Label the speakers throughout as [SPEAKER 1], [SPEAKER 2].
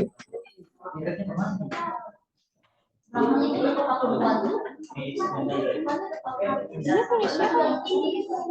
[SPEAKER 1] Ini punya siapa?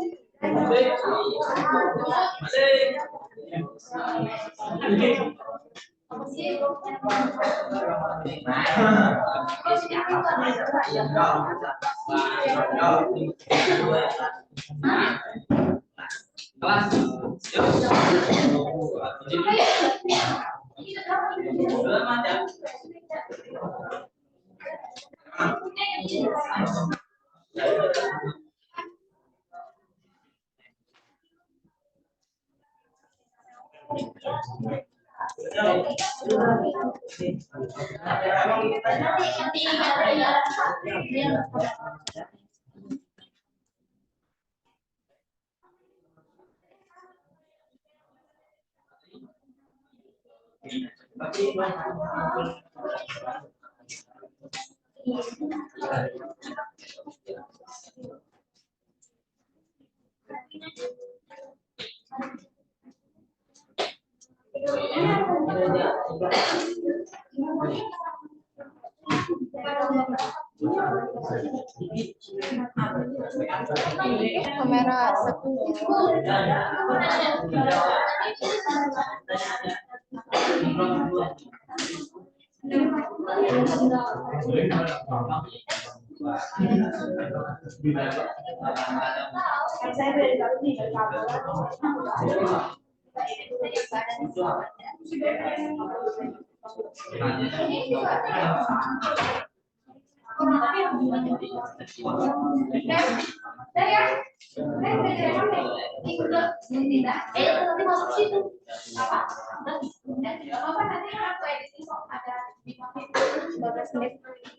[SPEAKER 1] Kamera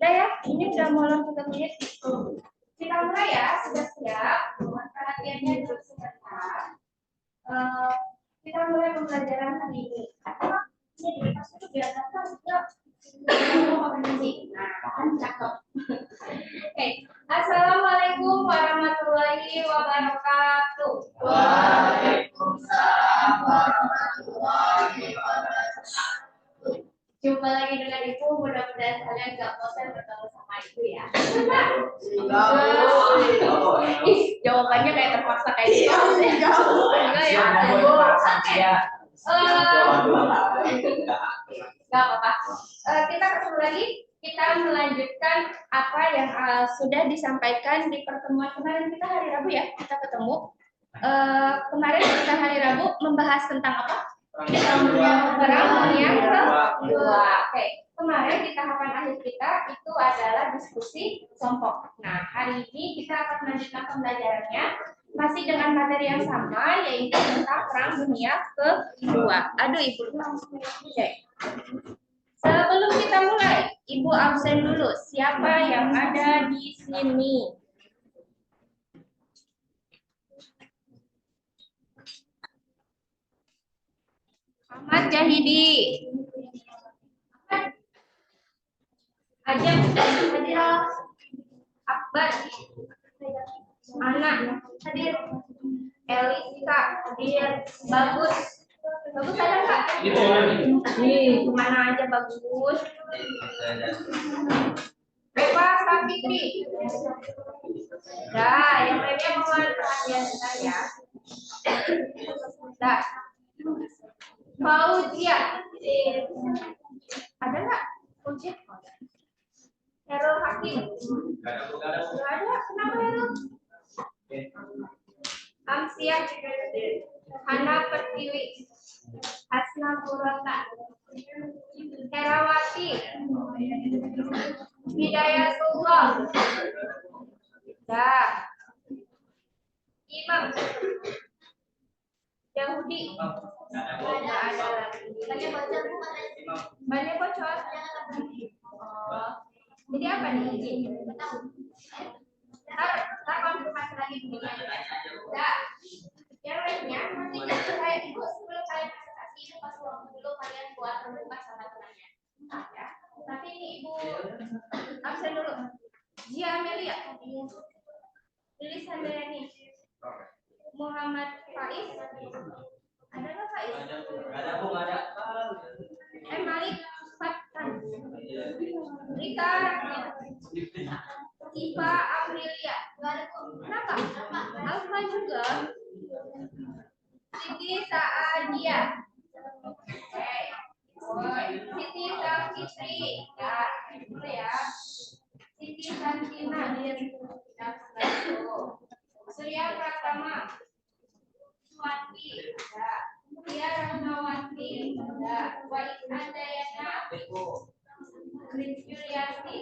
[SPEAKER 1] Udah ya, ini udah mau lanjut menit. Kita mulai ya, sudah siap. Perhatiannya dulu sebentar. Kita mulai pembelajaran hari ini. Ini itu biasa kan juga. Nah, cakep. Oke, assalamualaikum warahmatullahi wabarakatuh. Waalaikumsalam warahmatullahi wabarakatuh. Jumpa lagi dengan Ibu, mudah-mudahan kalian gak bosan bertemu sama Ibu ya. Jawabannya kayak terpaksa kayak gitu. Enggak ya? Gak apa-apa. Kita ketemu lagi. Kita melanjutkan apa yang sudah disampaikan di pertemuan kemarin. Kita hari Rabu ya, kita ketemu. Kemarin kita hari Rabu membahas tentang apa? Perang dunia kedua. Oke, kemarin di tahapan akhir kita itu adalah diskusi kelompok. Nah, hari ini kita akan melanjutkan pembelajarannya masih dengan materi yang sama, yaitu tentang Perang Dunia Kedua. Aduh, Ibu. Oke. Sebelum kita mulai, Ibu absen dulu. Siapa yang ada di sini? Ahmad Jahidi. Ajak hadir. Akbar. Anak hadir. Elisa hadir. Bagus. Bagus ada nggak? Nih, kemana aja Bagus? Eva Sapitri. Dah, yang lainnya mohon perhatian saya. Dah. Fauzia. Ada nggak? Fauzia? Herul Hakim. Nggak ada. Kenapa Herul? Amsiah. Hana Pertiwi. Hasna Purata. Herawati. Hidayatullah. Dah. Imam. Yahudi. Nggak ada lagi. Banyak bocor. Oh. Jadi apa nih? Ntar konfirmasi lagi begini. Dah. Yang lainnya nanti saya Ibu sebelum kalian presentasi itu pas waktu dulu kalian buat pembuka sama temannya. Ya. Tapi ini Ibu absen dulu. Jia Amelia. Lilis Handayani. Muhammad Faiz. Ada nggak Faiz? Ada Bu, ada. Malik. Rita Iva Aprilia. Kenapa? Alfa juga. Siti Saadia. Siti Safitri. Ya, itu ya. Siti Santina. Surya Pratama. Suwati. Ya. Dia Rahmawati. Ya. Wahid Andayana. Yuliati.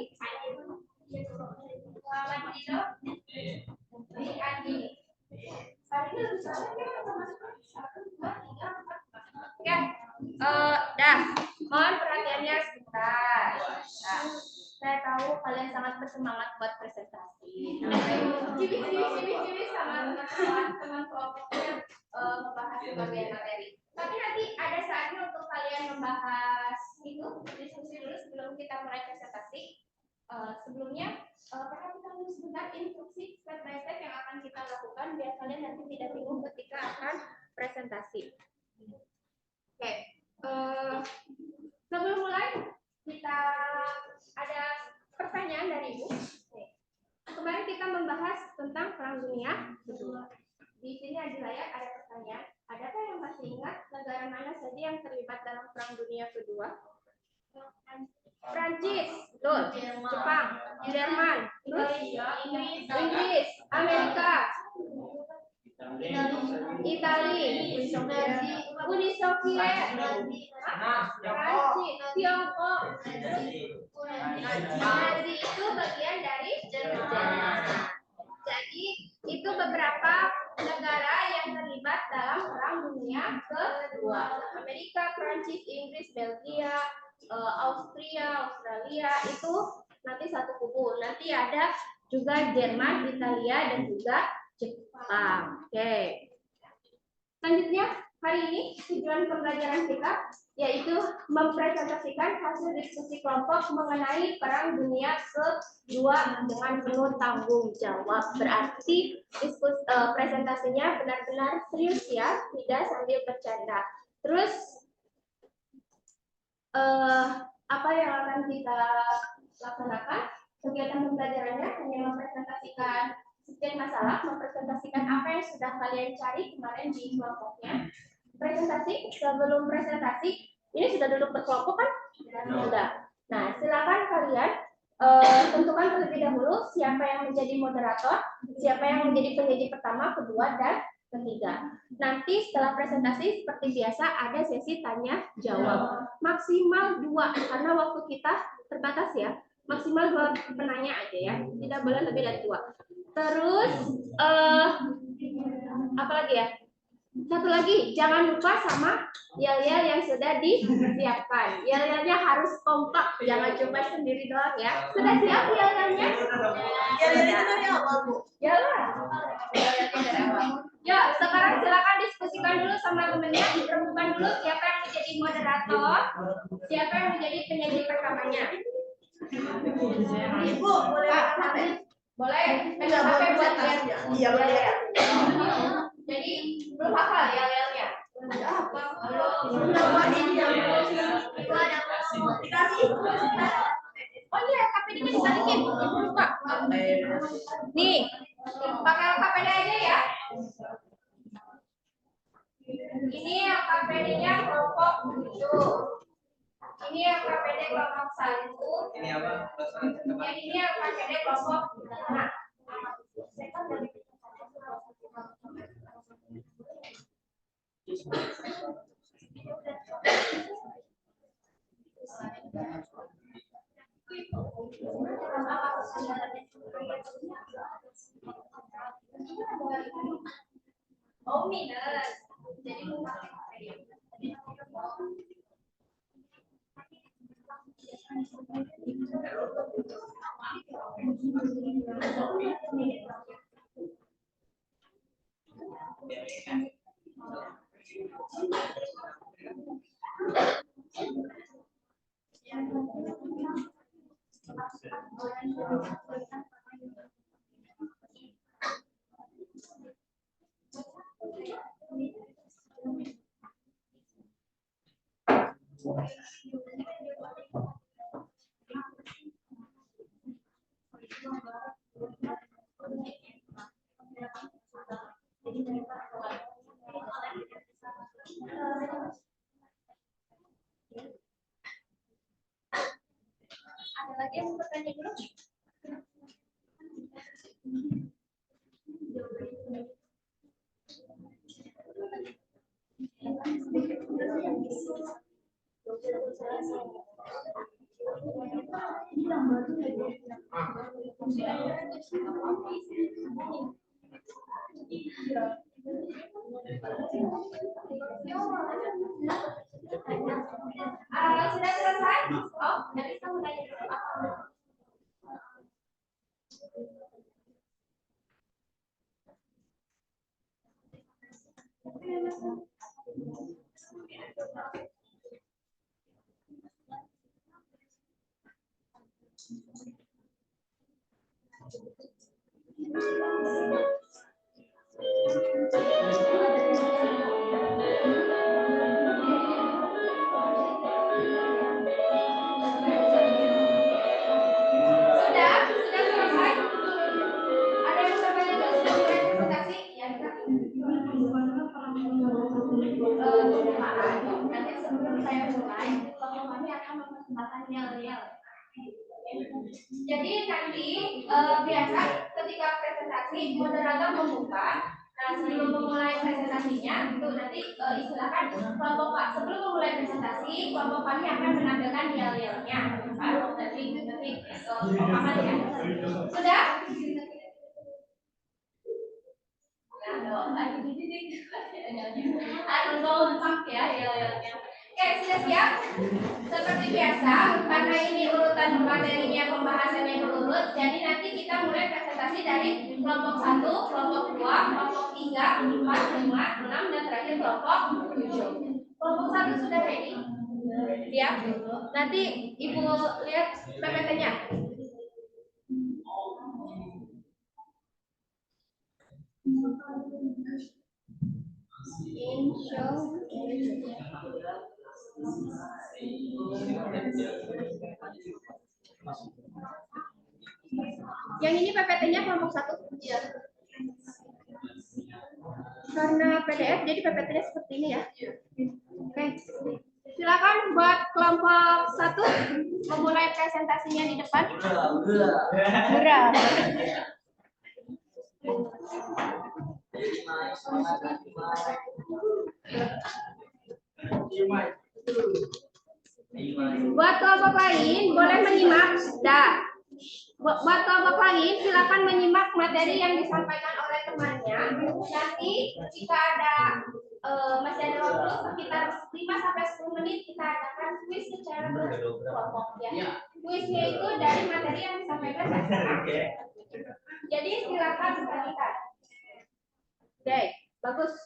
[SPEAKER 1] Muhammad Dino. Adi. Oke, dah. Mohon perhatiannya sebentar. Nah, saya tahu kalian sangat bersemangat buat presentasi. Cibi sama teman-teman kelompoknya membahas bagian materi. Tapi nanti ada saatnya untuk kalian membahas itu diskusi dulu sebelum kita mulai presentasi. Sebelumnya perhatikan dulu sebentar instruksi step by step yang akan kita lakukan biar kalian nanti tidak bingung ketika akan presentasi. Oke, sebelum mulai kita ada pertanyaan dari Ibu. Kemarin kita membahas tentang Perang Dunia Kedua. Di sini di layar ada pertanyaan. Adakah yang masih ingat negara mana saja yang terlibat dalam Perang Dunia Kedua? Prancis, betul. Jepang, Jerman, terus Inggris, Amerika, Italia, Uni Soviet, Prancis, Tiongkok. Nazi itu bagian dari Jerman. Jadi itu beberapa negara yang terlibat dalam Perang Dunia Kedua. Amerika, Prancis, Inggris, Belgia, Austria, Australia itu nanti satu kubu. Nanti ada juga Jerman, Italia, dan juga Jepang. Oke. Selanjutnya hari ini tujuan pembelajaran kita yaitu mempresentasikan hasil diskusi kelompok mengenai Perang Dunia Kedua dengan penuh tanggung jawab. Berarti presentasinya benar-benar serius ya, tidak sambil bercanda. Terus apa yang akan kita laksanakan? Kegiatan pembelajarannya hanya mempresentasikan sekian masalah, mempresentasikan apa yang sudah kalian cari kemarin di kelompoknya. Presentasi, sebelum presentasi, ini sudah duduk berkelompok kan? Sudah. Nah, silakan kalian tentukan terlebih dahulu siapa yang menjadi moderator, siapa yang menjadi penyaji pertama, kedua, dan ketiga. Nanti setelah presentasi seperti biasa ada sesi tanya jawab. Maksimal 2 karena waktu kita terbatas ya. Maksimal 2 penanya aja ya. Tidak boleh lebih dari 2. Terus apa lagi ya? Satu lagi, jangan lupa sama yel-yel yang sudah disiapkan. Yel-yelnya harus kompak, jangan cuma sendiri doang ya. Sudah siap yel-yelnya? Yel-yelnya dari awal, Bu. Ya lah. Ya, sekarang silakan diskusikan dulu sama temennya, ditentukan dulu siapa yang menjadi moderator, siapa yang menjadi penyaji pertamanya. Ibu, boleh HP? Boleh. Pegang HP buat lihat. Iya, boleh. Jadi belum hafal yel-yelnya. Oh iya, KPD-nya dibalikin. Lupa. Nih, pakai KPD aja ya. Ini yang KPD-nya kelompok 7. Ini yang KPD kelompok 1. Ini apa? Ini yang KPD kelompok 5. Oh, minus. Jadi Sudah selesai? Oh, jadi kamu tanya dulu apa? Sudah selesai? Ada yang sampai juga sudah mulai presentasi? Ya, nanti sebelum saya mulai, kami akan mempersembahkan yel-yel. Jadi nanti biasa ketika presentasi moderator membuka. Nah, sebelum memulai presentasinya, itu nanti istilahkan kelompok sebelum memulai presentasi, kelompok kami akan menampilkan yel-yelnya. Baru nanti pemahaman ya. Sudah? Oke, sudah siap? Seperti biasa, karena ini urutan materinya pembahasannya berurut, jadi nanti kita mulai presentasi dari kelompok 1, kelompok 2, kelompok 3, 4, 5, 6, dan terakhir kelompok 7. Kelompok 1 sudah ready? Siap? Nanti Ibu lihat PPT-nya. Yang ini PPT-nya kelompok 1. Iya. Karena PDF jadi PPT-nya seperti ini ya. Oke. Silakan buat kelompok 1 memulai presentasinya di depan. Murah. Buat kelompok lain boleh menyimak. Buat kelompok lain silakan menyimak materi yang disampaikan oleh temannya. Nanti jika ada masih ada waktu sekitar 5-10 menit kita adakan kuis secara berkelompok ya. Kuisnya itu dari materi yang disampaikan. Jadi silakan perhatikan. Oke, bagus.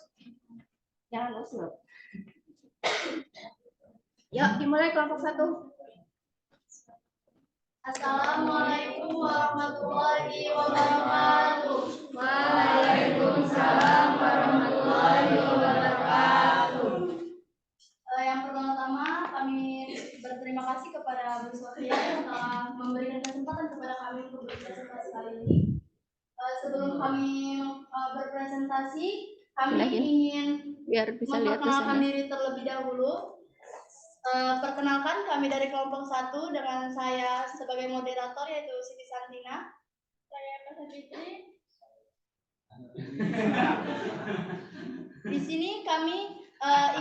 [SPEAKER 1] Jangan usul. Yuk, dimulai kelompok 1. Assalamualaikum warahmatullahi wabarakatuh. Waalaikumsalam warahmatullahi wabarakatuh. Yang pertama-tama kami berterima kasih kepada Bu Sofia yang telah memberikan kesempatan kepada kami untuk berpresentasi kali ini. Sebelum kami berpresentasi, kami ingin memperkenalkan diri terlebih dahulu. Perkenalkan, kami dari kelompok 1 dengan saya sebagai moderator yaitu Siti Santina. Saya Eva Fitri. Di sini kami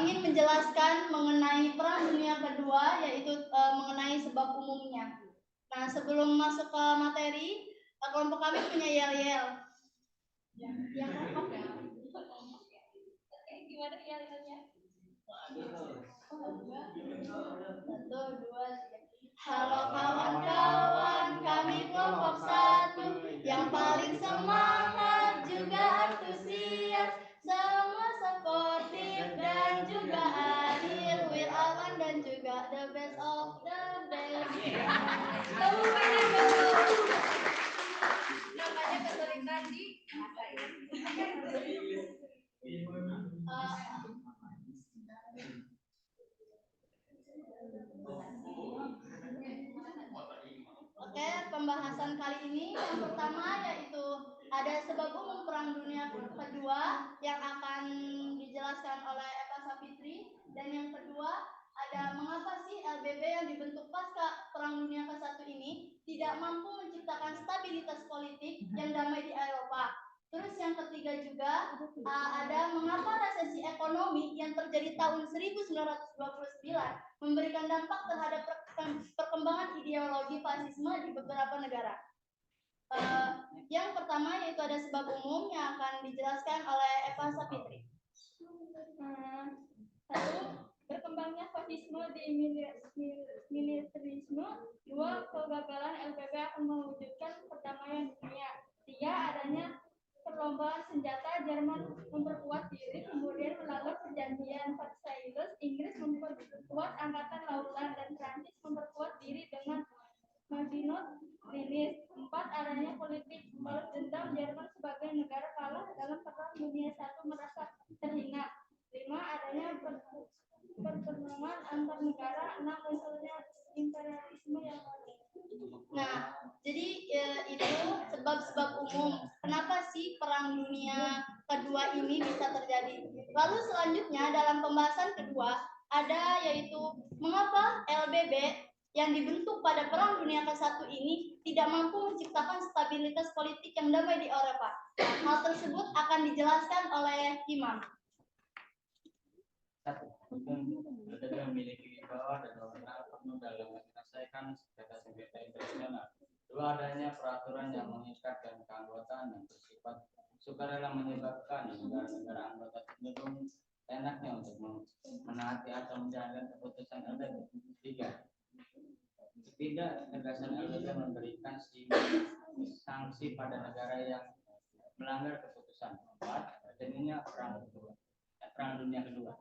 [SPEAKER 1] ingin menjelaskan mengenai Perang Dunia Kedua, yaitu mengenai sebab umumnya. Nah, sebelum masuk ke materi, kelompok kami punya yel-yel. Yang lengkap ya. Gimana yel-yelnya? 1, 2, 3. Halo kawan-kawan, kami kelompok 1 yang paling semangat juga antusias, semua sportif dan juga adil, wirawan dan juga the best of the best. Kamu banyak dulu. Namanya kesulitan di Oke, pembahasan kali ini yang pertama yaitu ada sebab umum Perang Dunia Kedua yang akan dijelaskan oleh Eva Safitri, dan yang kedua ada mengapa sih LBB yang dibentuk pasca Perang Dunia ke-1 ini tidak mampu menciptakan stabilitas politik yang damai di Eropa. Terus yang ketiga juga ada mengapa resesi ekonomi
[SPEAKER 2] ekonomi yang terjadi tahun 1929 memberikan dampak terhadap perkembangan ideologi fasisme di beberapa negara. Yang pertama yaitu ada sebab umum yang akan dijelaskan oleh Eva Sapitri.
[SPEAKER 1] Satu, berkembangnya fasisme di militerisme. Dua, kegagalan LBB akan mewujudkan perdamaian dunia. Tiga, adanya perlombaan senjata, Jerman memperkuat diri, kemudian melanggar perjanjian Versailles, Inggris memperkuat angkatan lautan, dan Prancis memperkuat diri dengan Maginot Limit. Empat, adanya politik balas dendam, Jerman sebagai negara kalah dalam Perang Dunia I merasa terhina. Lima, adanya pertemuan antar negara. Enam, munculnya imperialisme yang baru.
[SPEAKER 2] Nah, jadi itu sebab-sebab umum kenapa sih Perang Dunia Kedua ini bisa terjadi. Lalu selanjutnya dalam pembahasan kedua ada yaitu mengapa LBB yang dibentuk pada Perang Dunia ke-1 ini tidak mampu menciptakan stabilitas politik yang damai di Eropa. Hal tersebut akan dijelaskan oleh Imam.
[SPEAKER 3] Satu, memiliki bawah dan wewenang penuh dalam menyelesaikan sengketa internasional. Dua, adanya peraturan yang mengikat dan keanggotaan yang bersifat sukarela menyebabkan negara-negara anggota cenderung enaknya untuk menaati atau menjalankan keputusan LBB. Tiga, ketegasan LBB memberikan sanksi pada negara yang melanggar keputusan. Empat, terjadinya perang dunia kedua.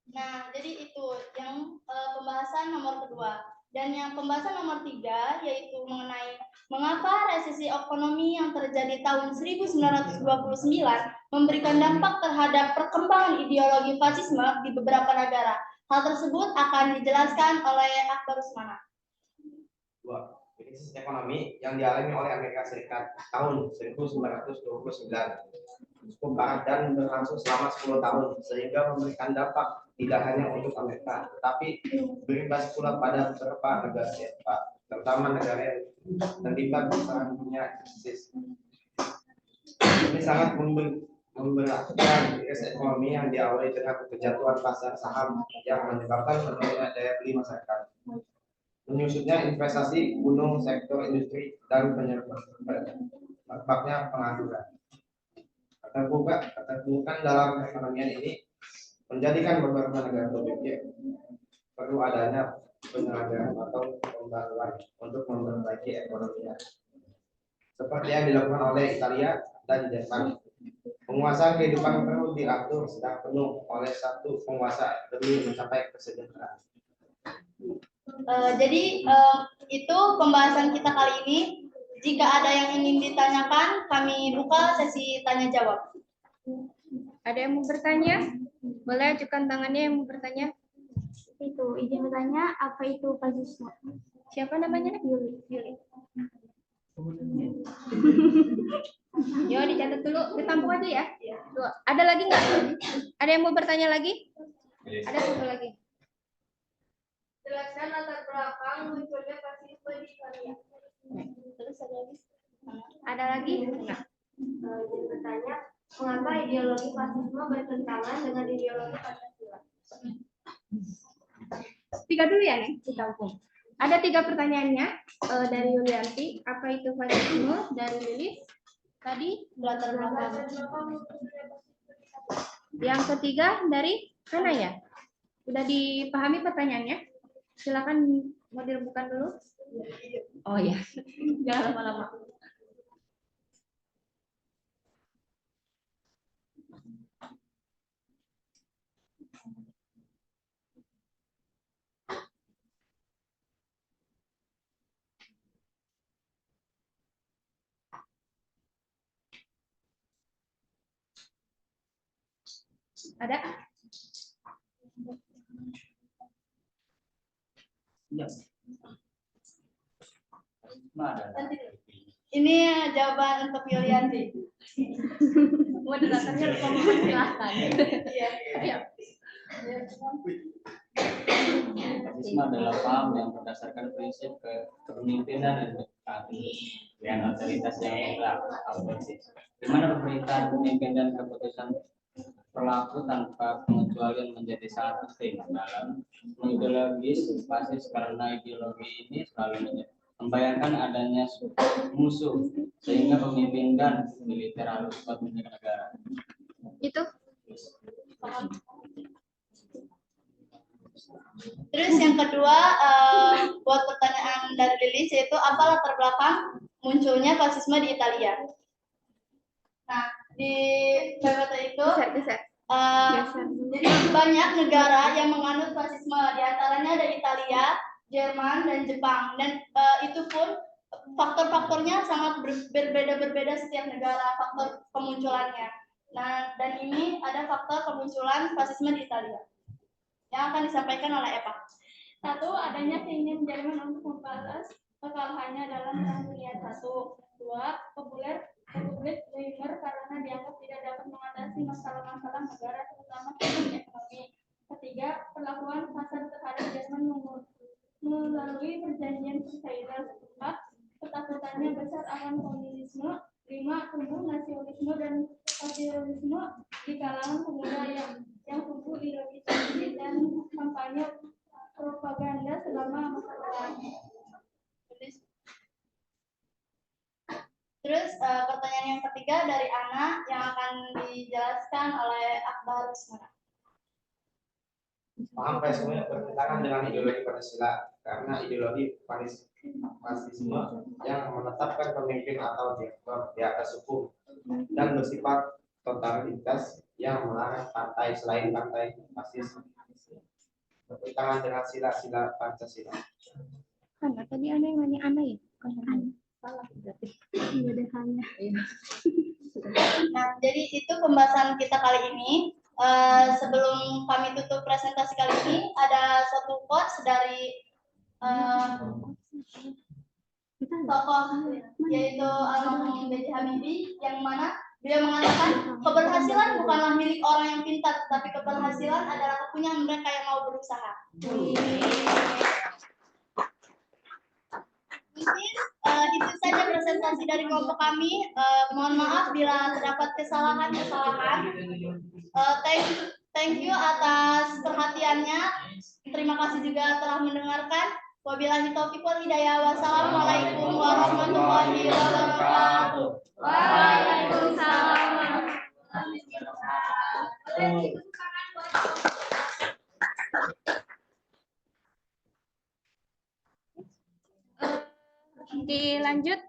[SPEAKER 2] Nah, jadi itu yang pembahasan nomor kedua. Dan yang pembahasan nomor 3 yaitu mengenai mengapa resesi ekonomi yang terjadi tahun 1929 memberikan dampak terhadap perkembangan ideologi fasisme di beberapa negara. Hal tersebut akan dijelaskan oleh Akbar Usmana.
[SPEAKER 4] 2. Krisis ekonomi yang dialami oleh Amerika Serikat tahun 1929 cukup parah dan berlangsung selama 10 tahun sehingga memberikan dampak tidak hanya untuk Amerika, tetapi berimbas pula pada beberapa negara Eropa, terutama negara yang terlibat besaran dunia krisis. Ini sangat memberatkan krisis ekonomi yang diawali dengan kejatuhan pasar saham yang menyebabkan menurunnya daya beli masyarakat. Menyusutnya investasi gunung sektor industri dan merebaknya pengangguran. Keterpurukan dalam perekonomian ini menjadikan beberapa negara berpikir perlu adanya penyelenggaraan atau pembaruan untuk memperbaiki ekonominya, seperti yang dilakukan oleh Italia dan Jerman. Penguasaan kehidupan perlu diatur sedang penuh oleh satu penguasa demi mencapai kesejahteraan.
[SPEAKER 2] Jadi itu pembahasan kita kali ini. Jika ada yang ingin ditanyakan, kami buka sesi tanya jawab.
[SPEAKER 1] Ada yang mau bertanya? Boleh ajukan tangannya yang mau bertanya.
[SPEAKER 5] Itu izin bertanya, apa itu fasisme?
[SPEAKER 1] Siapa namanya? Yuli. Yo, dicatat dulu, ditampung aja ya. Tuh, ada lagi nggak? Ada yang mau bertanya lagi? Ada satu lagi.
[SPEAKER 5] Jelaskan latar belakang munculnya fasisme di Italia.
[SPEAKER 2] Terus ada lagi?
[SPEAKER 1] Ada lagi? Enggak.
[SPEAKER 5] Izin bertanya, mengapa ideologi fasisme bertentangan dengan ideologi Pancasila?
[SPEAKER 1] Tiga dulu ya, Neng, ditampung. Ada 3 pertanyaannya dari Yulianti. Apa itu fasisme? Dari Lilis. Tadi
[SPEAKER 2] Latar belakang.
[SPEAKER 1] yang ketiga dari mana ya? Udah dipahami pertanyaannya? Silakan mau direbukan dulu. Oh ya, jangan lama-lama. Ada?
[SPEAKER 3] Ya.
[SPEAKER 2] Ini jawaban untuk Yulianti.
[SPEAKER 1] Moderatornya lupa mempersilahkan. Iya.
[SPEAKER 3] Fasisme adalah paham yang berdasarkan prinsip kepemimpinan dan dengan otoritas yang mutlak, autoritas, di mana pemerintahan, pemimpin dan keputusan berlaku tanpa pengecualian menjadi sangat penting dalam mengideologis basis, karena ideologi ini selalu membayangkan adanya musuh sehingga pemimpin dan militer harus kuat menjaga negara.
[SPEAKER 1] Itu.
[SPEAKER 2] Terus yang kedua, buat pertanyaan dari Lilis, yaitu apa latar belakang munculnya fasisme di Italia? Nah, di PPT itu
[SPEAKER 1] Bisa.
[SPEAKER 2] jadi banyak negara yang menganut fasisme, di antaranya ada Italia, Jerman, dan Jepang. Dan itu pun faktor-faktornya sangat berbeda-berbeda setiap negara, faktor kemunculannya. Nah, dan ini ada faktor kemunculan fasisme di Italia yang akan disampaikan oleh Eva.
[SPEAKER 6] Satu, adanya keinginan Jerman untuk membalas kekalahannya dalam Perang Dunia I. Dua, Republik Weimar karena dianggap tidak dapat mengatasi masalah-masalah negara, terutama ekonomi. Ketiga, perlakuan kasar terhadap Jerman melalui perjanjian Versailles. Empat, ketakutannya besar akan komunisme. Lima, tumbuh nasionalisme dan patriotisme di kalangan pemuda yang tumbuh ideologi dan kampanye propaganda selama masa perang.
[SPEAKER 2] Terus pertanyaan yang ketiga dari Ana yang akan dijelaskan oleh Akbar Ismana.
[SPEAKER 4] Paham fasisme bertentangan dengan ideologi Pancasila karena ideologi fasisme yang menetapkan pemimpin atau diktator di atas hukum dan bersifat totalitas yang melarang partai selain partai fasis bertentangan dengan sila-sila Pancasila.
[SPEAKER 1] Kan tadi ada yang nanya Ana ya? Salah berarti.
[SPEAKER 2] Nah, jadi itu pembahasan kita kali ini. Sebelum kami tutup presentasi kali ini, ada suatu quotes dari tokoh yaitu almarhum B.J. Habibie, yang mana beliau mengatakan keberhasilan bukanlah milik orang yang pintar, tetapi keberhasilan adalah kepunyaan mereka yang mau berusaha. Mungkin itu saja presentasi dari kelompok kami. Mohon maaf bila terdapat kesalahan-kesalahan. Thank you atas perhatiannya. Terima kasih juga telah mendengarkan. Wabillahi taufiq wal hidayah. Wassalamualaikum warahmatullahi wabarakatuh.
[SPEAKER 1] Waalaikumsalam. Dilanjut,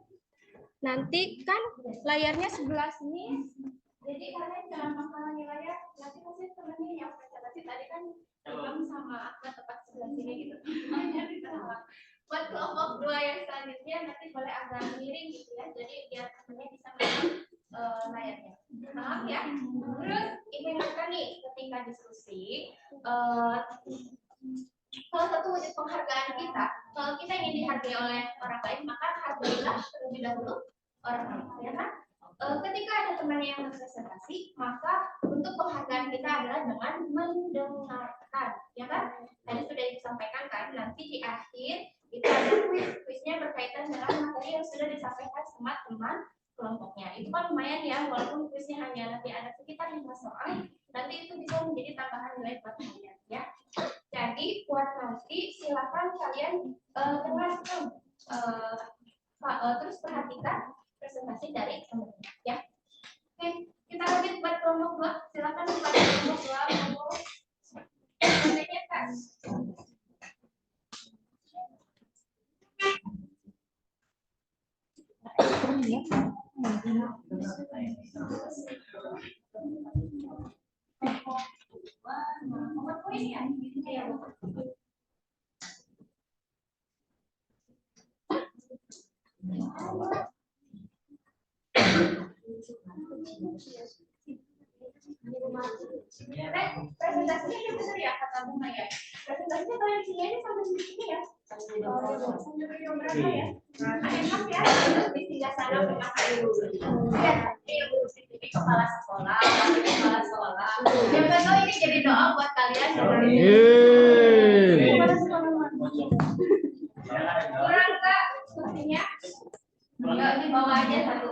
[SPEAKER 1] nanti kan layarnya sebelah sini, jadi kalian jangan masalah layar, nanti pasti temennya yang presentasi tadi kan Bang sama Ahmad tepat sebelah sini gitu. Buat kelompok dua yang selanjutnya nanti boleh agak miring gitu ya, jadi biar temennya bisa melihat layarnya. Maaf ya. Terus ingatkan nih ketika diskusi, salah satu wujud penghargaan kita, kalau kita ingin dihargai oleh orang lain, maka hargailah terlebih dahulu orang lain, ya kan? Ketika ada temannya yang berpresentasi, maka untuk penghargaan kita adalah dengan mendengarkan, ya kan? Tadi sudah disampaikan kan, nanti di akhir itu ada kuisnya berkaitan dengan materi yang sudah disampaikan sama teman kelompoknya. Itu kan lumayan ya, walaupun kuisnya hanya nanti ada sekitar 5 soal, nanti itu bisa menjadi tambahan nilai buat kalian, ya. Jadi buat nanti silakan kalian dengarkan, terus perhatikan presentasi dari teman-teman, ya. Oke, kita lanjut buat kelompok 2. Silakan buat kelompok 2 mau presennya Kak. Presentasinya yang benar ya kata Bunga ya. Presentasinya kalian sini aja sampai sini ya. Sampai video berapa ya? Enak ya. Di singgah sana memakai dulu. Ya, ini kepala sekolah, kepala sekolah. Siapa tahu ini jadi doa buat kalian. Kurang Kak, kursinya. Enggak, di bawah aja satu.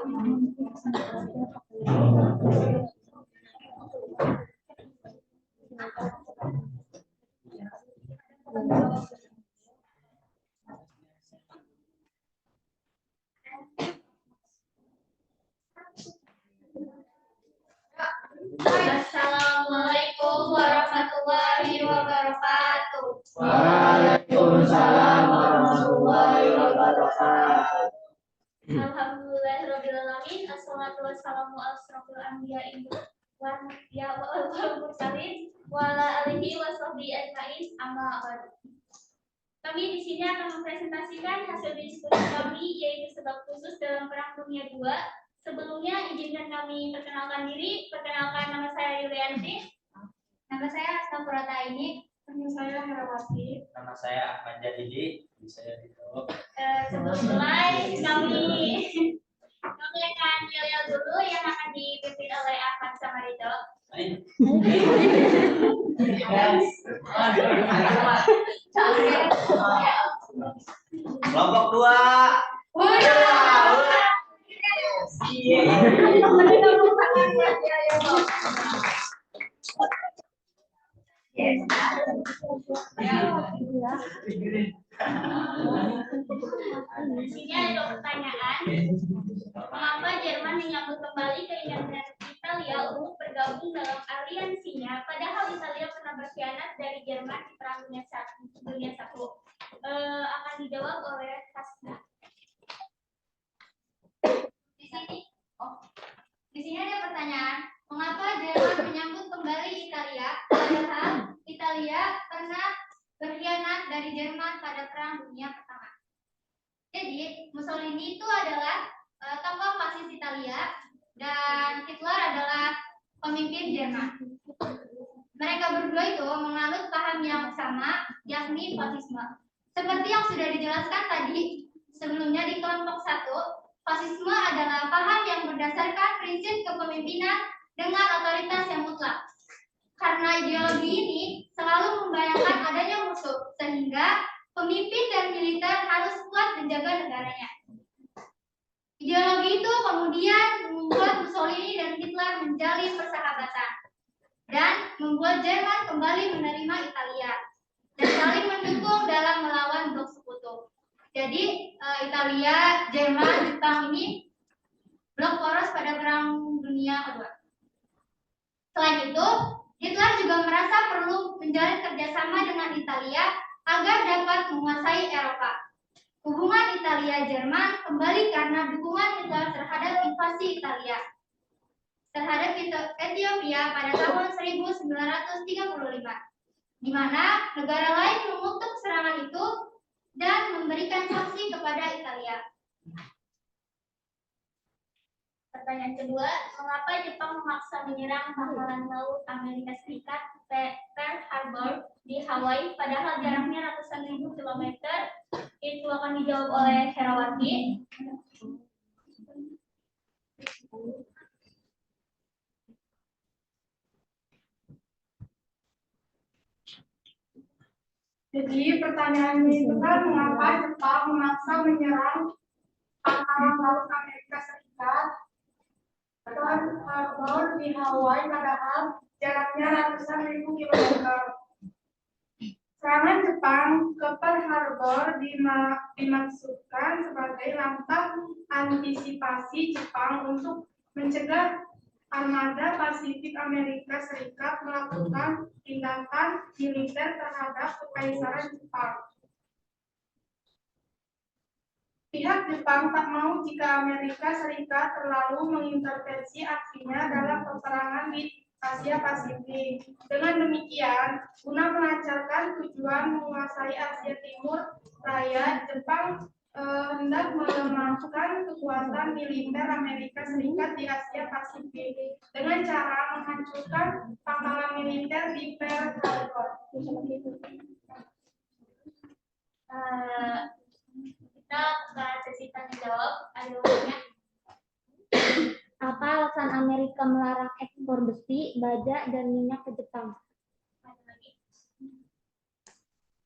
[SPEAKER 1] Assalamualaikum warahmatullahi wabarakatuh.
[SPEAKER 7] Waalaikumsalam warahmatullahi wabarakatuh.
[SPEAKER 1] Alhamdulillahirrabbilalamin. Assalatu wassalamu ala asrofil anbiya'i wal mursalin wa ala alihi wa sahbihi ajmain, amma ba'du. Kami di sini akan mempresentasikan hasil diskusi kami, yaitu sebab khusus dalam Perang Dunia II. Sebelumnya izinkan kami perkenalkan diri. Perkenalkan, nama saya Yulianti. Nama saya Asma Purataini. Nama saya Herawati.
[SPEAKER 3] Nama saya Ahmad Jadidi. Saya Dito.
[SPEAKER 1] Sebelum mulai, kami akan yel-yel dulu yang akan dipimpin oleh Ahmad sama Dito.
[SPEAKER 4] Kelompok 2.
[SPEAKER 1] Di sini ada pertanyaan. Mengapa Jerman menyambut kembali keinginan Italia untuk bergabung dalam aliansinya, padahal Italia pernah berkhianat dari Jerman di Perang Dunia I? Akan dijawab oleh Hasna.
[SPEAKER 2] Di sini ada pertanyaan, mengapa Jerman menyambut kembali Italia, padahal Italia pernah berkhianat dari Jerman pada Perang Dunia Pertama. Jadi, Mussolini itu adalah tokoh fasis Italia dan Hitler adalah pemimpin Jerman. Mereka berdua itu menganut paham yang sama, yakni fasisme. Seperti yang sudah dijelaskan tadi sebelumnya di kelompok 1, fasisme adalah paham yang berdasarkan prinsip kepemimpinan dengan otoritas yang mutlak. Karena ideologi ini selalu membayangkan adanya musuh, sehingga pemimpin dan militer harus kuat menjaga negaranya. Ideologi itu kemudian membuat Mussolini dan Hitler menjalin persahabatan dan membuat Jerman kembali menerima Italia dan saling mendukung dalam melawan blok sekutu. Jadi Italia, Jerman, Jepang ini blok poros pada Perang Dunia Kedua. Selain itu, Hitler juga merasa perlu menjalin kerjasama dengan Italia agar dapat menguasai Eropa. Hubungan Italia-Jerman kembali karena dukungan Hitler terhadap invasi Italia terhadap Ethiopia pada tahun 1935, di mana negara lain mengutuk serangan itu dan memberikan sanksi kepada Italia.
[SPEAKER 1] Pertanyaan kedua, mengapa Jepang memaksa menyerang pangkalan laut Amerika Serikat Pearl Harbor di Hawaii, padahal jaraknya ratusan ribu kilometer? Itu akan dijawab oleh Herawati.
[SPEAKER 6] Jadi pertanyaan itu kan, mengapa Jepang memaksa menyerang pangkalan laut Amerika Serikat Pearl Harbor di Hawaii, padahal jaraknya ratusan ribu kilometer? Serangan Jepang ke Pearl Harbor dimaksudkan sebagai langkah antisipasi Jepang untuk mencegah armada Pasifik Amerika Serikat melakukan tindakan militer terhadap Kekaisaran Jepang. Pihak Jepang tak mau jika Amerika Serikat terlalu mengintervensi aksinya dalam peperangan di Asia Pasifik. Dengan demikian, guna melancarkan tujuan menguasai Asia Timur Raya, Jepang hendak melemahkan kekuatan militer Amerika Serikat di Asia Pasifik dengan cara menghancurkan pangkalan militer di Pearl Harbor.
[SPEAKER 1] Kita ke sesi tanya jawab. Ada orangnya.
[SPEAKER 5] Apa alasan Amerika melarang ekspor besi, baja, dan minyak ke Jepang?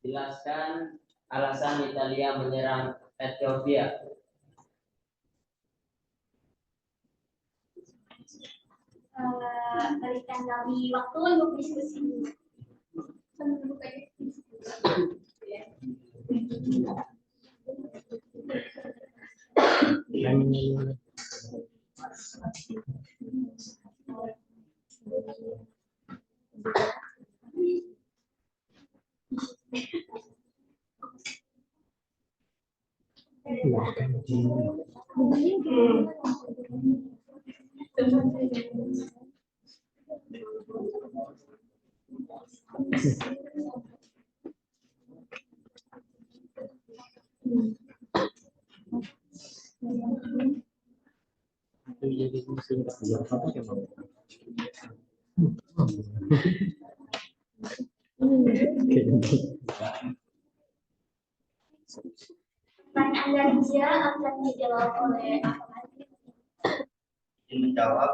[SPEAKER 7] Jelaskan alasan Italia menyerang Ethiopia.
[SPEAKER 1] Berikan kami waktu untuk diskusi.
[SPEAKER 5] Pertanyaan dari dia akan dijawab oleh
[SPEAKER 4] Menjawab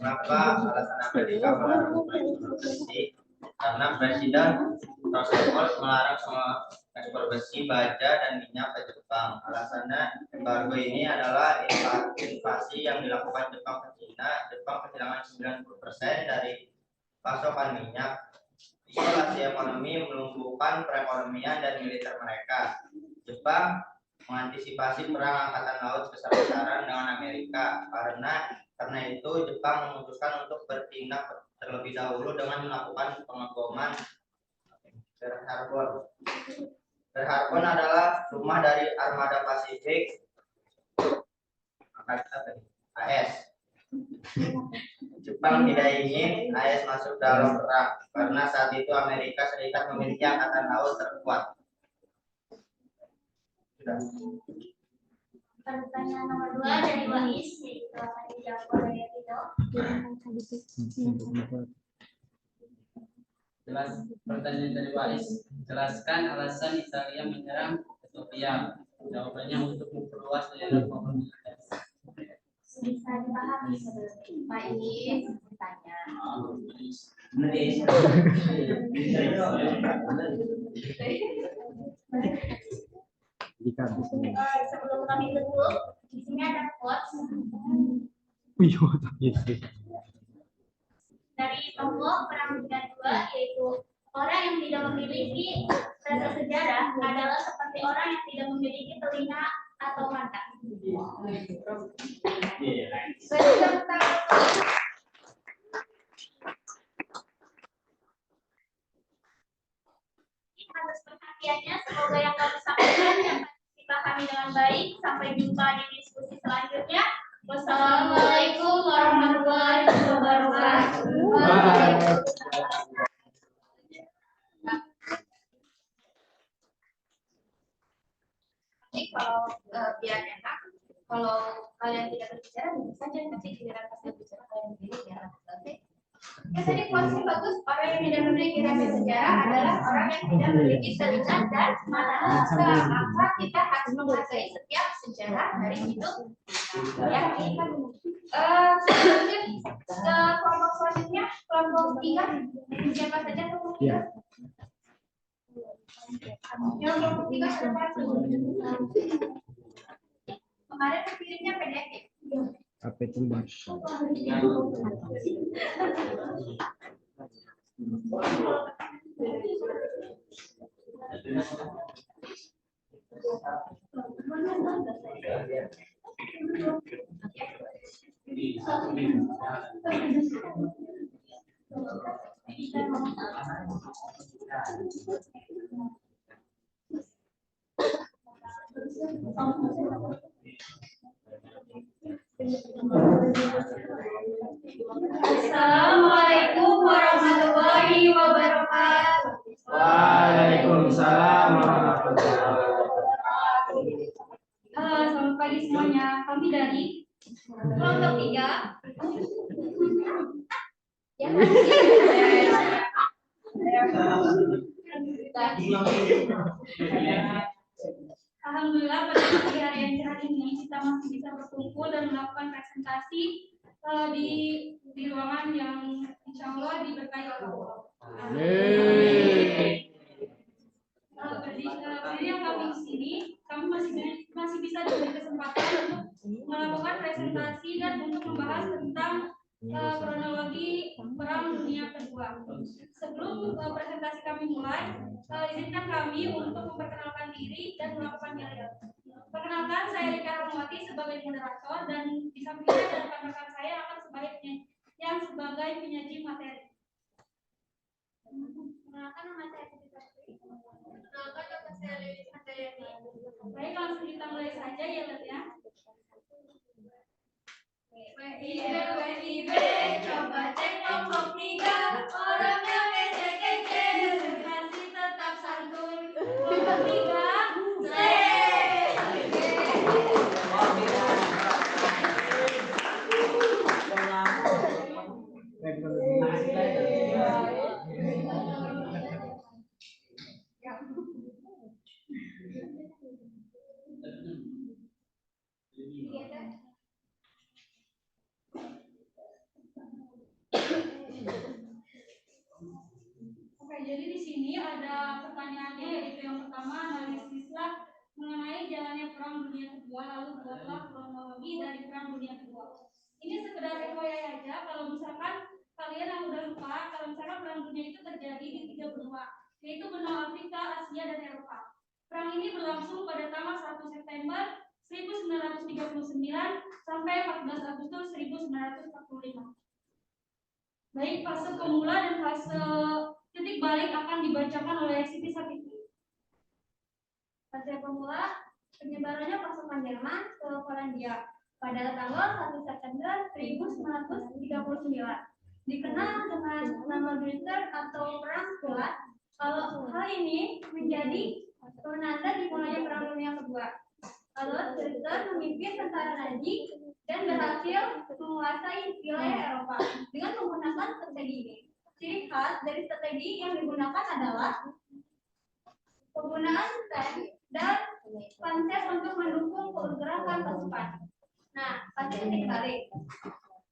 [SPEAKER 4] kenapa alasan Amerika melarang ekspor besi? Karena Presiden Roosevelt melarang semua ekspor besi, baja, dan minyak ke Jepang. Alasannya embargo ini adalah invasi yang dilakukan Jepang ke Cina. Jepang kehilangan 90% dari pasokan minyak. Isolasi ekonomi melumpuhkan perekonomian dan militer mereka. Jepang mengantisipasi perang angkatan laut besar-besaran dengan Amerika. Karena itu Jepang memutuskan untuk bertindak terlebih dahulu dengan melakukan pengeboman Pearl Harbor. Pearl Harbor adalah rumah dari armada Pasifik AS. Jepang tidak ingin AS masuk dalam perang karena saat itu Amerika Serikat memiliki angkatan laut terkuat. Sudah.
[SPEAKER 5] pertanyaan nomor 2 dari Wais, yaitu akan dijawab oleh Rido.
[SPEAKER 3] Pertanyaan dari Wais, jelaskan alasan Italia menyerang Ethiopia. Jawabannya untuk memperluas daerah koloni.
[SPEAKER 5] Bisa dipahami sebenarnya.
[SPEAKER 1] Wais bertanya.
[SPEAKER 5] Sebelum kami tutup, di sini ada quotes dari tokoh Perang Dunia II, yaitu orang yang tidak memiliki rasa sejarah adalah seperti orang yang tidak memiliki telinga atau mata. Atas perhatiannya, semoga yang kami sampaikan dapat dipahami dengan baik. Sampai jumpa di diskusi selanjutnya. Wassalamualaikum warahmatullahi wabarakatuh.
[SPEAKER 1] Jadi kalau biar enak, kalau kalian tidak berbicara, bisa saja nanti giliran pas berbicara kalian berdiri biar oke. Ya tadi quotesnya bagus. Orang yang tidak memiliki rasa sejarah adalah orang yang tidak memiliki telinga dan mata. Maka kita harus menguasai setiap sejarah dari hidup kita. Ya, kita lanjut ke kelompok selanjutnya, kelompok 3. Siapa saja kelompok 3? Yang kelompok 3 sudah pasti. Kemarin kirimnya PDF.
[SPEAKER 8] Apa itu Mas?
[SPEAKER 5] Assalamualaikum warahmatullahi wabarakatuh.
[SPEAKER 8] Waalaikumsalam warahmatullahi wabarakatuh.
[SPEAKER 6] Selamat pagi semuanya. Kami dari
[SPEAKER 5] Kelompok 3.
[SPEAKER 1] Ya,
[SPEAKER 6] Alhamdulillah pada pagi hari yang cerah ini kita masih bisa berkumpul dan melakukan presentasi di ruangan yang insya Allah diberkahi oleh Allah. Berdiri yang kami di sini, kami masih bisa diberi kesempatan untuk melakukan presentasi dan untuk membahas tentang kronologi Perang Dunia Kedua. Sebelum presentasi kami mulai, izinkan kami untuk memperkenalkan diri dan melakukan dialog. Perkenalkan, saya Rika Rahmawati sebagai moderator dan di sampingnya ada rekan-rekan saya akan sebagai penyaji materi.
[SPEAKER 5] Perkenalkan nama saya Siti Sastri.
[SPEAKER 1] Perkenalkan nama saya Lili Handayani.
[SPEAKER 6] Baik, langsung kita mulai saja ya, Let ya.
[SPEAKER 1] WIB, coba cek kelompok 3. Orangnya kece-kece, masih tetap santun. Kelompok 3,
[SPEAKER 6] Oke, jadi di sini ada pertanyaannya, yaitu yang pertama, analisislah mengenai jalannya Perang Dunia Kedua, lalu buatlah kronologi dari Perang Dunia Kedua. Ini sekedar FYI aja, kalau misalkan kalian yang udah lupa, kalau misalkan Perang Dunia itu terjadi di 3 benua, yaitu benua Afrika, Asia, dan Eropa. Perang ini berlangsung pada tanggal 1 September 1939 sampai 14 Agustus 1945. Baik, fase pemula dan fase titik balik akan dibacakan oleh Siti Sapiti.
[SPEAKER 1] Fase pemula, penyebarannya pasukan Jerman ke Polandia pada tanggal 1 September 1939. Dikenal dengan nama Winter atau Perang Bulan. Kalau hal ini menjadi penanda dimulainya Perang Dunia Kedua. Adolf Hitler memimpin tentara Nazi dan berhasil menguasai wilayah Eropa dengan menggunakan strategi ini. Ciri khas dari strategi yang digunakan adalah penggunaan tank dan panser untuk mendukung pergerakan pasukan. Nah, pasti titik balik.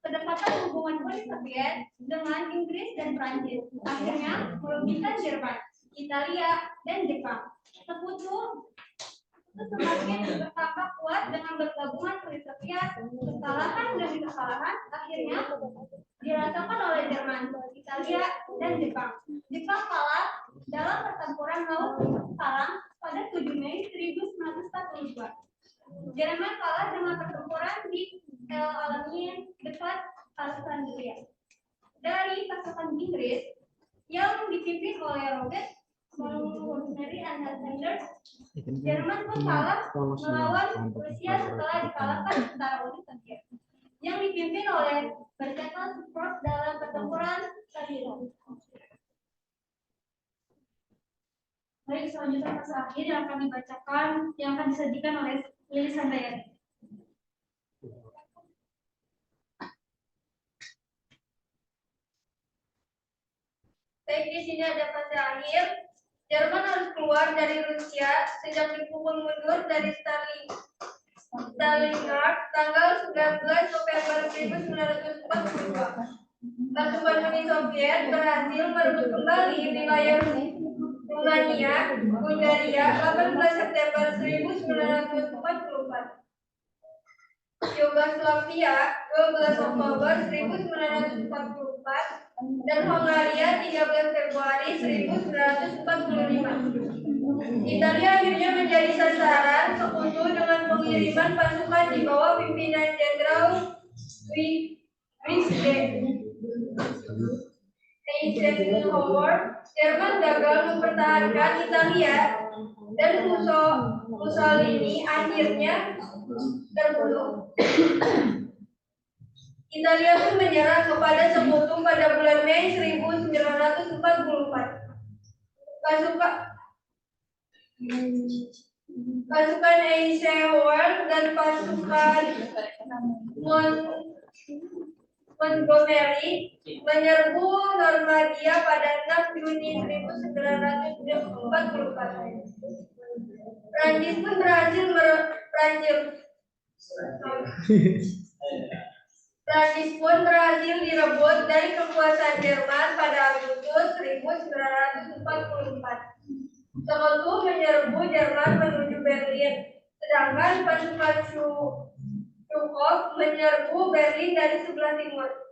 [SPEAKER 1] Kedekatan hubungan Uni Soviet dengan Inggris dan Prancis akhirnya merugikan Jerman, Italia, dan Jepang. Sekutu itu semakin bertambah kuat dengan bergabungan Uni Soviet. Kekalahan demi kekalahan akhirnya dirasakan oleh Jerman, Italia, dan Jepang. Jepang kalah dalam pertempuran laut Palang pada 7 Mei 1942. Jerman kalah dengan pertempuran di El Alamein dekat Alexandria. Dari pasukan Inggris yang dipimpin oleh Robert Montgomery and Alexander, Jerman pun kalah melawan Rusia setelah dikalahkan tentara Uni Soviet yang dipimpin oleh Berchatelet Support dalam pertempuran Stalingrad.
[SPEAKER 6] Baik, selanjutnya fase akhir yang akan dibacakan, yang akan disajikan oleh Lili Handayani.
[SPEAKER 1] Baik, di sini ada fase akhir. Jerman harus keluar dari Rusia sejak dipukul mundur dari Stalingrad tanggal 19 November 1942. Pasukan Uni Soviet berhasil merebut kembali wilayah Rumania, Bulgaria 18 September 1944. Yugoslavia 12 Oktober 1944 dan Hongaria 13 Februari 1945. Italia akhirnya menjadi sasaran sekutu dengan pengiriman pasukan di bawah pimpinan Jenderal Eisenhower. Jerman gagal mempertahankan Italia dan Mussolini akhirnya terbunuh. Italia pun menyerah kepada sekutu pada bulan Mei 1944. Pasukan Eisenhower dan pasukan Montgomery menyerbu Normandia pada 6 Juni 1944. Prancis pun berhasil direbut dari kekuasaan Jerman pada Agustus 1944. Sekutu menyerbu Jerman menuju Berlin, sedangkan pasukan Zhukov menyerbu Berlin dari sebelah timur.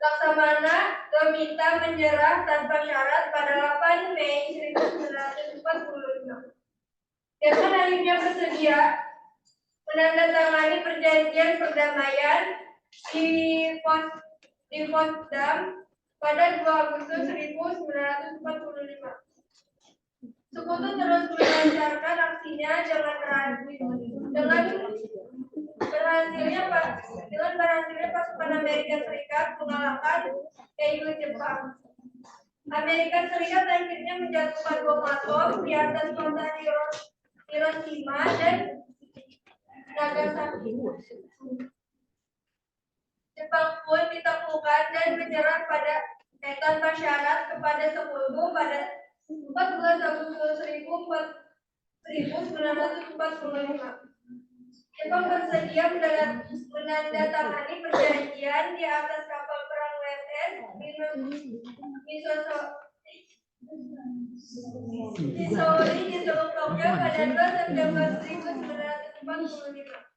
[SPEAKER 1] Laksamana meminta menyerah tanpa syarat pada 8 Mei 1945. Jerman akhirnya bersedia menandatangani perjanjian perdamaian di Potsdam pada 2 Agustus 1945.
[SPEAKER 9] Sekutu terus melancarkan aksinya dengan berhasilnya pasukan Amerika Serikat mengalahkan Daegu Jepang. Amerika Serikat akhirnya menjatuhkan bom atom di atas kota Hiroshima dan Nagasaki. Jepang pun ditaklukkan dan menyerah tanpa syarat kepada sekutu pada 14 Agustus 1945. Jepang bersedia menandatangani perjanjian di atas kapal perang USS Missouri di Teluk Tokyo pada 2 September 1945.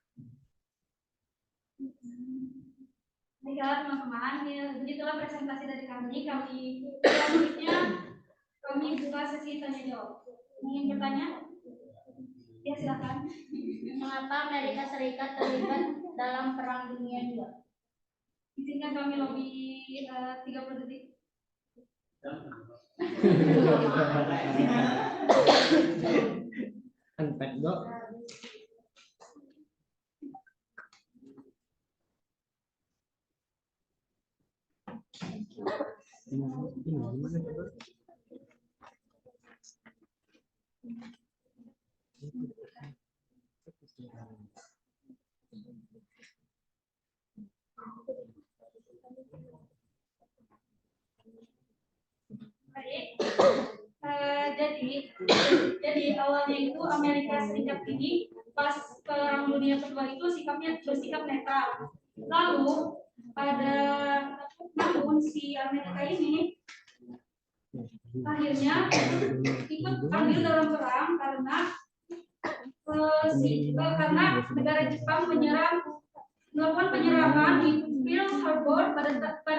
[SPEAKER 6] Baiklah teman-teman, begitulah presentasi dari kami. Selanjutnya kami buka sesi tanya jawab. Ingin bertanya? Ya silakan.
[SPEAKER 2] Mengapa Amerika Serikat terlibat dalam Perang Dunia II?
[SPEAKER 6] Izinkan kami lobby 30 detik.
[SPEAKER 8] Antek dok. Ini gimana coba?
[SPEAKER 6] Baik. Jadi awalnya itu Amerika Serikat ini pas Perang Dunia Kedua itu bersikap netral. Lalu namun si Amerika ini akhirnya ikut andil dalam perang karena negara Jepang melakukan penyerangan di Pearl Harbor pada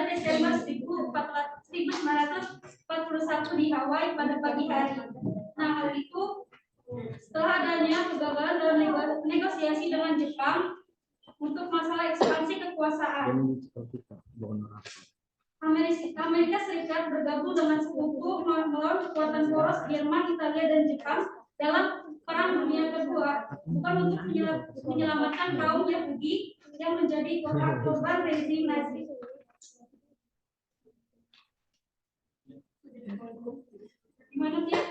[SPEAKER 6] Desember 1941 di Hawaii pada pagi hari. Nah, hal itu setelah adanya kegagalan dalam negosiasi dengan Jepang untuk masalah ekspansi kekuasaan. Amerika Serikat bergabung dengan sekutu melawan kekuatan poros Jerman, Italia, dan Jepang dalam Perang Dunia Kedua, bukan untuk menyelamatkan kaum Yahudi yang menjadi korban rezim Nazi. Gimana dia?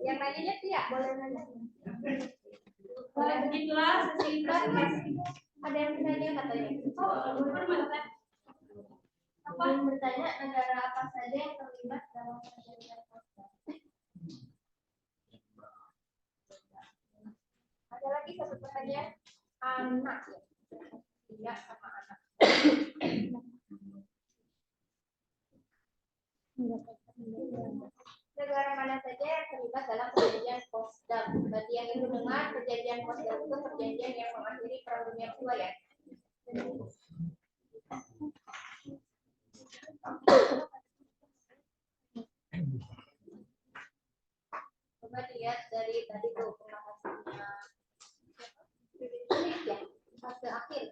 [SPEAKER 1] Yang nanyanya Tia, boleh nanya.
[SPEAKER 6] Begitulah sesi presentasi.
[SPEAKER 1] Ada yang bertanya katanya.
[SPEAKER 6] Apa?
[SPEAKER 1] Yang bertanya negara apa saja yang terlibat dalam perjanjian Potsdam? Ada lagi satu pertanyaan. Anak ya. Tidak sama anak. Negara mana saja yang terlibat dalam perjanjian Potsdam? Bagi yang itu dengar, perjanjian Potsdam itu perjanjian yang mengakhiri Perang Dunia Kedua ya. Coba lihat dari tadi tuh pembahasannya. Ya, fase akhir.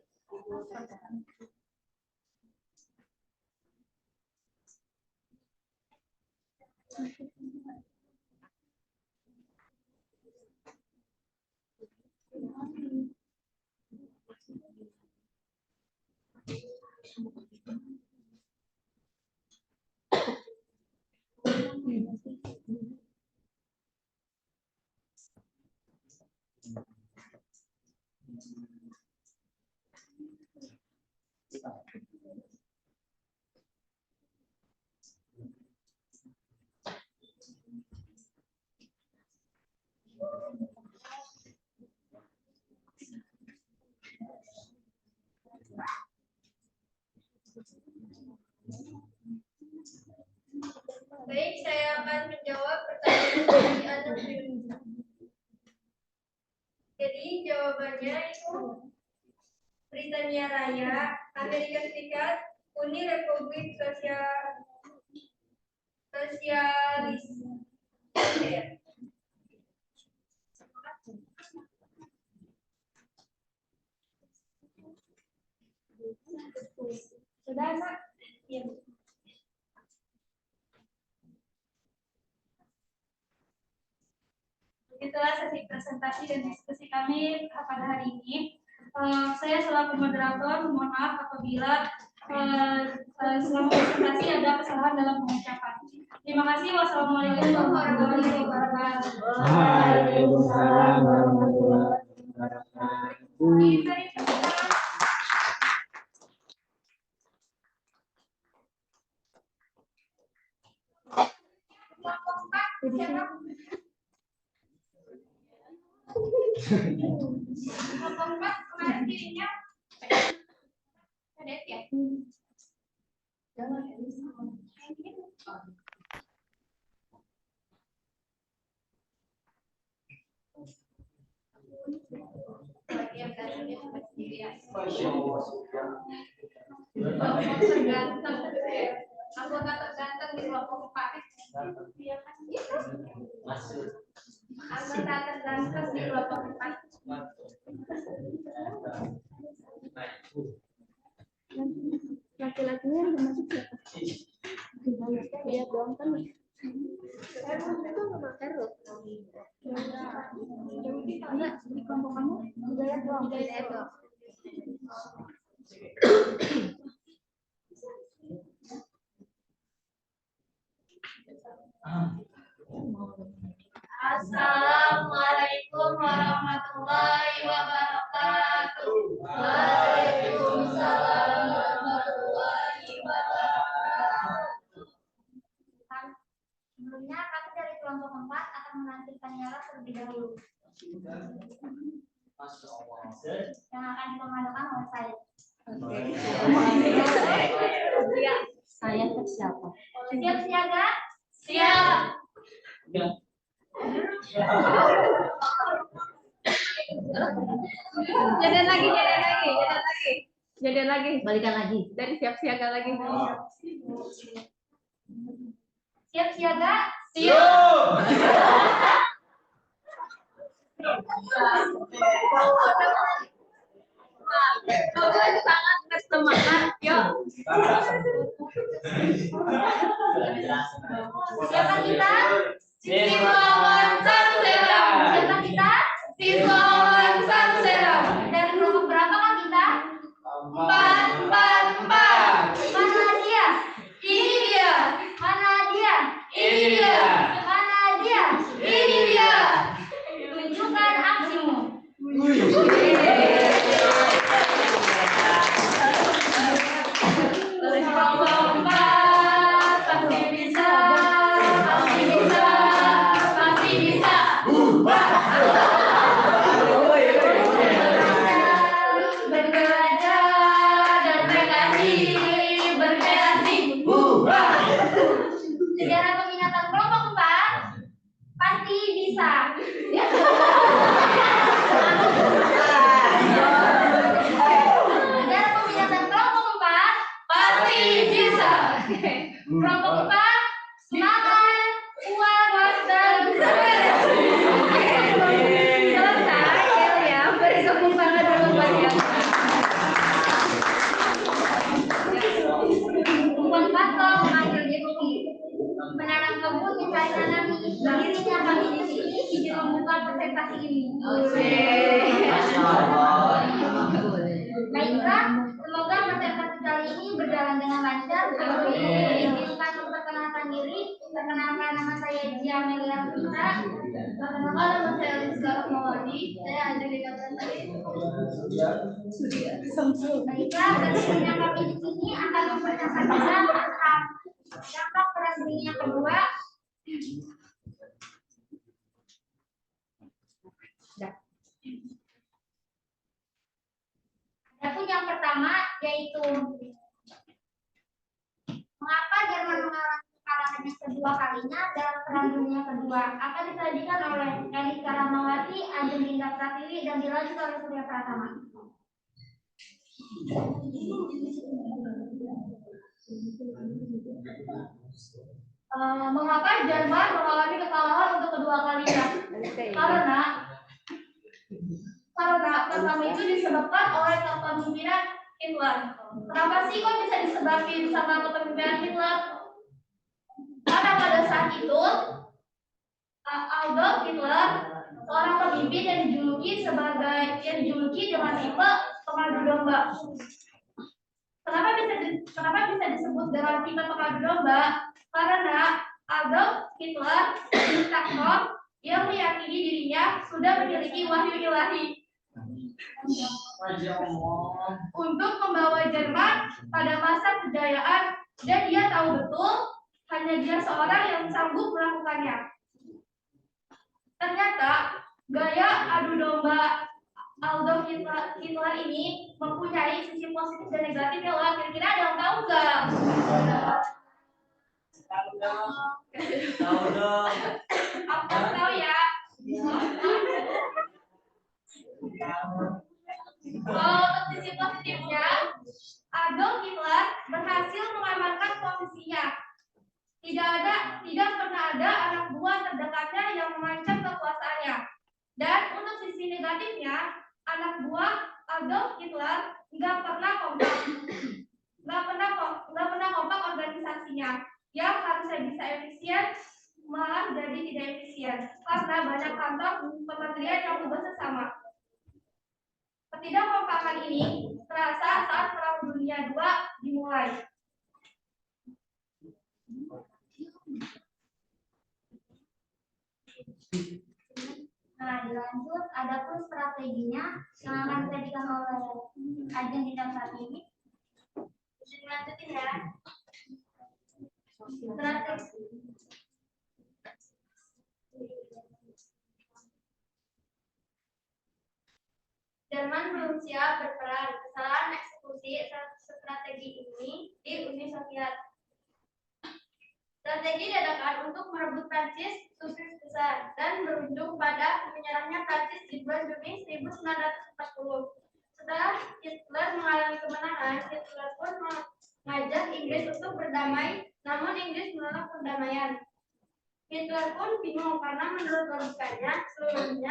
[SPEAKER 1] Baik, saya akan menjawab pertanyaan dari Anu. Jadi jawabannya itu Britania Raya, Amerika Serikat, Uni Republik Sosialis. Sudah, Nak? Iya.
[SPEAKER 6] Itulah sesi presentasi dan diskusi kami pada hari ini. Saya selaku moderator mohon maaf apabila selama presentasi ada kesalahan dalam pengucapan. Terima kasih. Wassalamualaikum warahmatullahi wabarakatuh.
[SPEAKER 8] Waalaikumsalam warahmatullahi wabarakatuh.
[SPEAKER 1] Kelompok 4 kemarin dirinya cadet ya? Anggota terganteng di kelompok 4. Anggota terganteng di kelompok 4.
[SPEAKER 6] Laki-lakinya yang masuk siapa? Dia doang kan? Enggak, di kelompok kamu Hidayat doang.
[SPEAKER 5] Assalamualaikum warahmatullahi wabarakatuh. Waalaikumsalam warahmatullahi wabarakatuh.
[SPEAKER 1] Sebelumnya kami dari kelompok 4 akan melanjutkan nyala terlebih dahulu. Yang akan dikomandangkan oleh saya.
[SPEAKER 10] Saya siapa?
[SPEAKER 1] Siap siaga?
[SPEAKER 5] Siap.
[SPEAKER 1] Jadi lagi.
[SPEAKER 10] Balikan lagi.
[SPEAKER 1] Dari siap siaga lagi. Siap siaga? Sangat bersemangat, yuk. Siapa kita?
[SPEAKER 5] Siswa Satu Seram.
[SPEAKER 1] Siapa kita?
[SPEAKER 5] Siswa Satu Seram.
[SPEAKER 1] Dari kelompok berapa kan kita?
[SPEAKER 5] 4.
[SPEAKER 1] Mana dia?
[SPEAKER 5] Ini dia.
[SPEAKER 1] Mana dia?
[SPEAKER 5] Ini dia.
[SPEAKER 1] Mana dia?
[SPEAKER 5] Ini dia.
[SPEAKER 1] Tunjukkan aksimu.
[SPEAKER 5] Kelompok 4 pasti bisa. Berbelajar dan berkreasi.
[SPEAKER 1] Sejarah peminatan kelompok 4 pasti bisa. Sejarah peminatan kelompok 4
[SPEAKER 5] Pasti bisa.
[SPEAKER 1] kelompok 4 semangat, kuat, dan berkreasi. Selesai ya, beri tepuk tangan dulu buat dia. Kelompok 4 mengambil diri, menanam kebun, mencari tanami. Akhirnya kami di sini izin membuka presentasi ini. Baiklah, semoga presentasi kali ini berjalan dengan lancar. Kalau izinkan memperkenalkan diri, perkenalkan nama saya Gia Melia Putra. Perkenalkan nama saya Rizka Rahmawati. Saya Angelina Brantari. Baiklah, selanjutnya kami di sini akan memperkenalkan tentang dampak perang dunia kedua. Adapun yang pertama yaitu mengapa Jerman mengalami kekalahannya kedua kalinya dalam Perang Dunia Kedua akan disajikan oleh Rizka Rahmawati, Angelina Pratiwi, dan dilanjut oleh Surya Pratama. Mengapa Jerman mengalami kekalahan untuk kedua kalinya? Karena Karena pertama itu disebabkan oleh kepemimpinan Hitler. Kenapa sih kok bisa disebabkan sama kepemimpinan Hitler? Karena pada saat itu Adolf Hitler seorang pemimpin yang dijuluki dengan tipe pengadu domba. Kenapa bisa disebut dengan tipe pengadu domba? Karena Adolf Hitler diktator yang meyakini dirinya sudah memiliki wahyu ilahi untuk membawa Jerman pada masa kejayaan, dan dia tahu betul hanya dia seorang yang sanggup melakukannya. Ternyata gaya adu domba Adolf Hitler ini mempunyai sisi positif dan negatif ya lah. Kira-kira ada yang tahu nggak?
[SPEAKER 7] Tahu dong.
[SPEAKER 1] Apa tahu ya? Kalau untuk sisi positifnya, Adolf Hitler berhasil mengamankan posisinya. Tidak pernah ada anak buah terdekatnya yang mengancam kekuasaannya. Dan untuk sisi negatifnya, anak buah Adolf Hitler nggak pernah kompak organisasinya. Yang harusnya bisa efisien malah jadi tidak efisien karena banyak kantor kementerian yang tugasnya sama. Ketidakkompakan ini terasa saat Perang Dunia II dimulai.
[SPEAKER 5] Nah, dilanjut, adapun strateginya yang akan dijadikan oleh agen di dalam saat ini. Dilanjutin ya. Strategi. Jerman belum siap berperang. Kesalahan eksekusi strategi ini di Uni Soviet. Strategi dadakan untuk merebut Prancis sukses besar dan berujung pada menyerahnya Prancis di bulan Juni 1940. Setelah Hitler mengalami kemenangan, Hitler pun mengajak Inggris untuk berdamai, namun Inggris menolak perdamaian. Hitler pun bingung karena menurut logikanya seluruhnya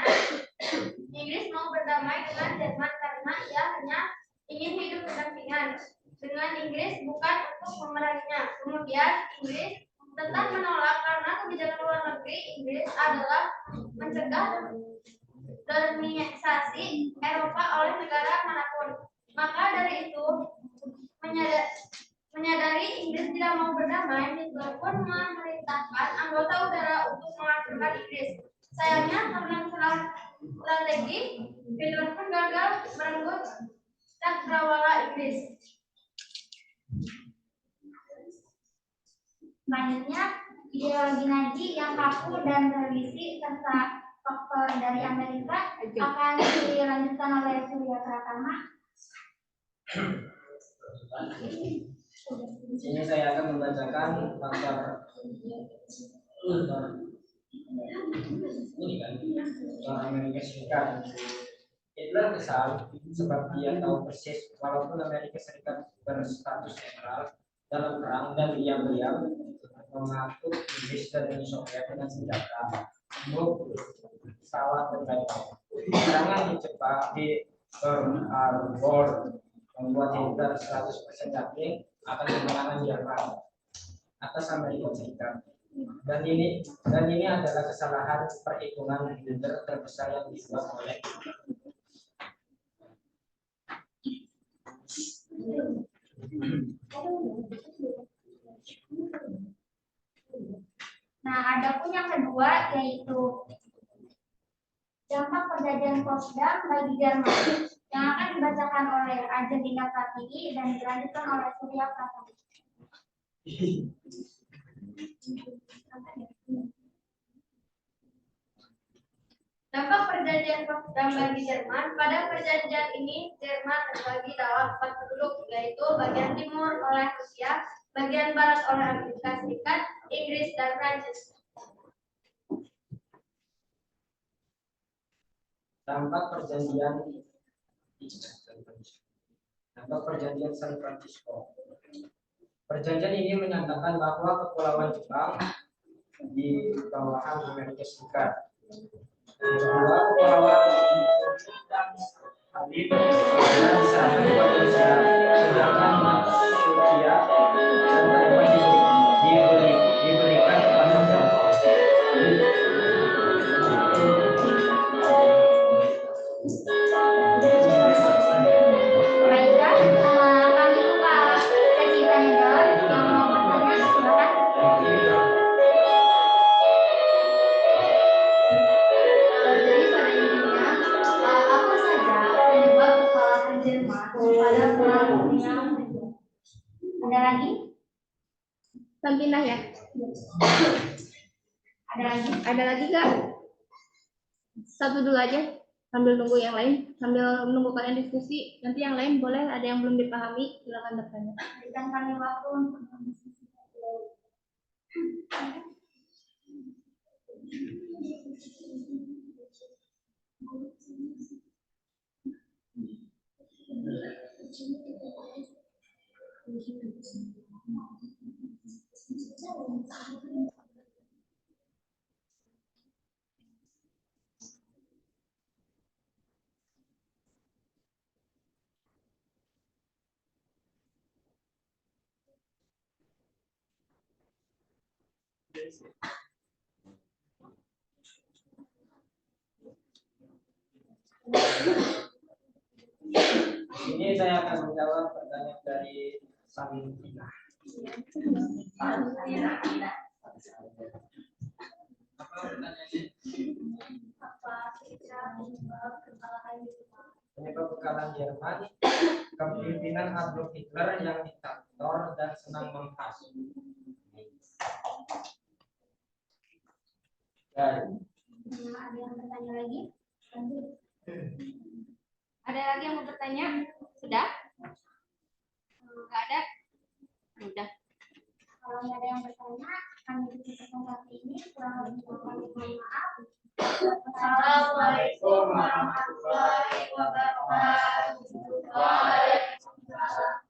[SPEAKER 5] Inggris mau berdamai dengan Jerman karena ia hanya ingin hidup berdampingan dengan Inggris, bukan untuk memeranginya. Kemudian Inggris tetap menolak karena kebijakan luar negeri Inggris adalah mencegah dernisasi Eropa oleh negara manapun. Maka dari itu, menyadari Inggris tidak mau berdamai, Hitler pun memerintahkan anggota udara untuk menghancurkan Inggris. Sayangnya karena kesalahan strategi, Hitler pun gagal merenggut cakrawala Inggris. Selanjutnya, ideologi Nazi yang kaku dan berisi serta faktor dari Amerika akan dilanjutkan oleh Surya Pratama.
[SPEAKER 8] Di sini saya akan membacakan faktor ini kan soal Amerika Serikat. Hitler kesal sebab dia tahu persis walaupun Amerika Serikat berstatus netral dalam perang dan diam-diam mengatur Inggris dan Uni Soviet dengan senjata, bom, pesawat dan lain-lain. Serangan di Pearl Harbor membuat Hitler 100% yakin akan kemenangan Jerman atas Amerika Serikat. Dan ini adalah kesalahan perhitungan Hitler terbesar yang dibuat oleh
[SPEAKER 5] Nah, adapun yang kedua yaitu dampak perjanjian Potsdam bagi Jerman yang akan dibacakan oleh Argentina Kartini dan dilanjutkan oleh Surya Pratama.
[SPEAKER 1] Dampak perjanjian Potsdam bagi Jerman. Pada perjanjian ini, Jerman terbagi dalam 4 penduduk, yaitu bagian timur oleh Rusia, bagian barat oleh Amerika Serikat, Inggris, dan Prancis.
[SPEAKER 8] dampak perjanjian San Francisco. Perjanjian ini menyatakan bahwa kepulauan Jepang di bawahan Amerika Serikat Kedua, kepulauan Habib dan diserahkan kepada Rusia, sedangkan Turkiya dan Taiwan diberikan kepada Tiongkok.
[SPEAKER 1] Baiklah, kami buka sesi tanya jawab. Yang mau bertanya, silakan.
[SPEAKER 2] Jadi pada intinya, apa saja penyebab kekalahan Jerman pada Perang Dunia Kedua?
[SPEAKER 1] Ada lagi? Sampinah ya? Ada lagi? Ada lagi nggak? Satu dulu aja, sambil nunggu yang lain, sambil menunggu kalian diskusi. Nanti yang lain boleh ada yang belum dipahami, silakan bertanya.
[SPEAKER 2] Berikan kami waktu untuk
[SPEAKER 8] Ini saya akan menjawab pertanyaan dari Samintina. Apa pertanyaannya? Penyebab kekalahan Jerman, kepemimpinan Adolf Hitler yang diktator dan senang menghasut. Dan
[SPEAKER 1] Ada yang bertanya lagi? Ada lagi yang mau bertanya? Sudah? Nggak ada? Sudah.
[SPEAKER 2] Kalau nggak ada yang bertanya, kami tutup kesempatan ini. Kurang lebih mohon maaf.
[SPEAKER 9] Assalamualaikum warahmatullahi wabarakatuh. Waalaikumsalam.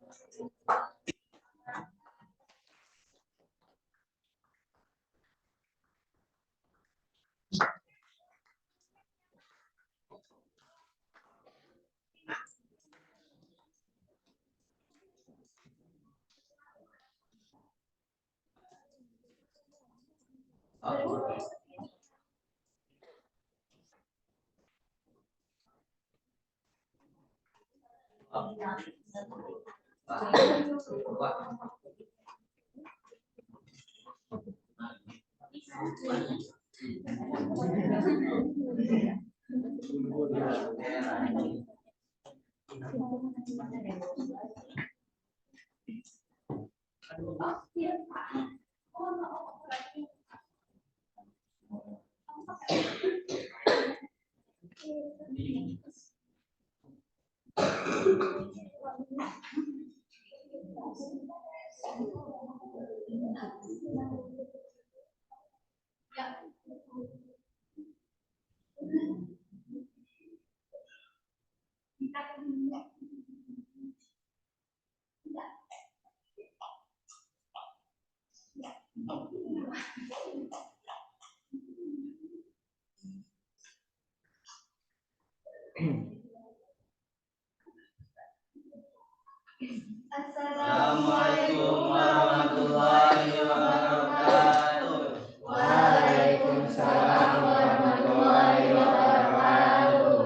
[SPEAKER 3] Assalamualaikum warahmatullahi wabarakatuh.
[SPEAKER 9] Waalaikumsalam warahmatullahi wabarakatuh.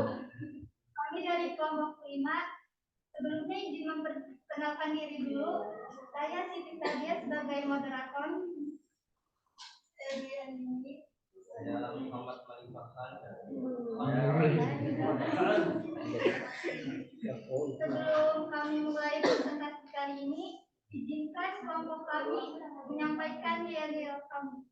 [SPEAKER 2] Kami dari kelompok 5, sebelumnya izin memperkenalkan diri dulu. Saya Siti Sadia sebagai moderator.
[SPEAKER 3] Saya Muhammad Malik Bahkan.
[SPEAKER 2] Sebelum kami mulai presentasi kali ini, izinkan kelompok kami menyampaikan yel-yel kami.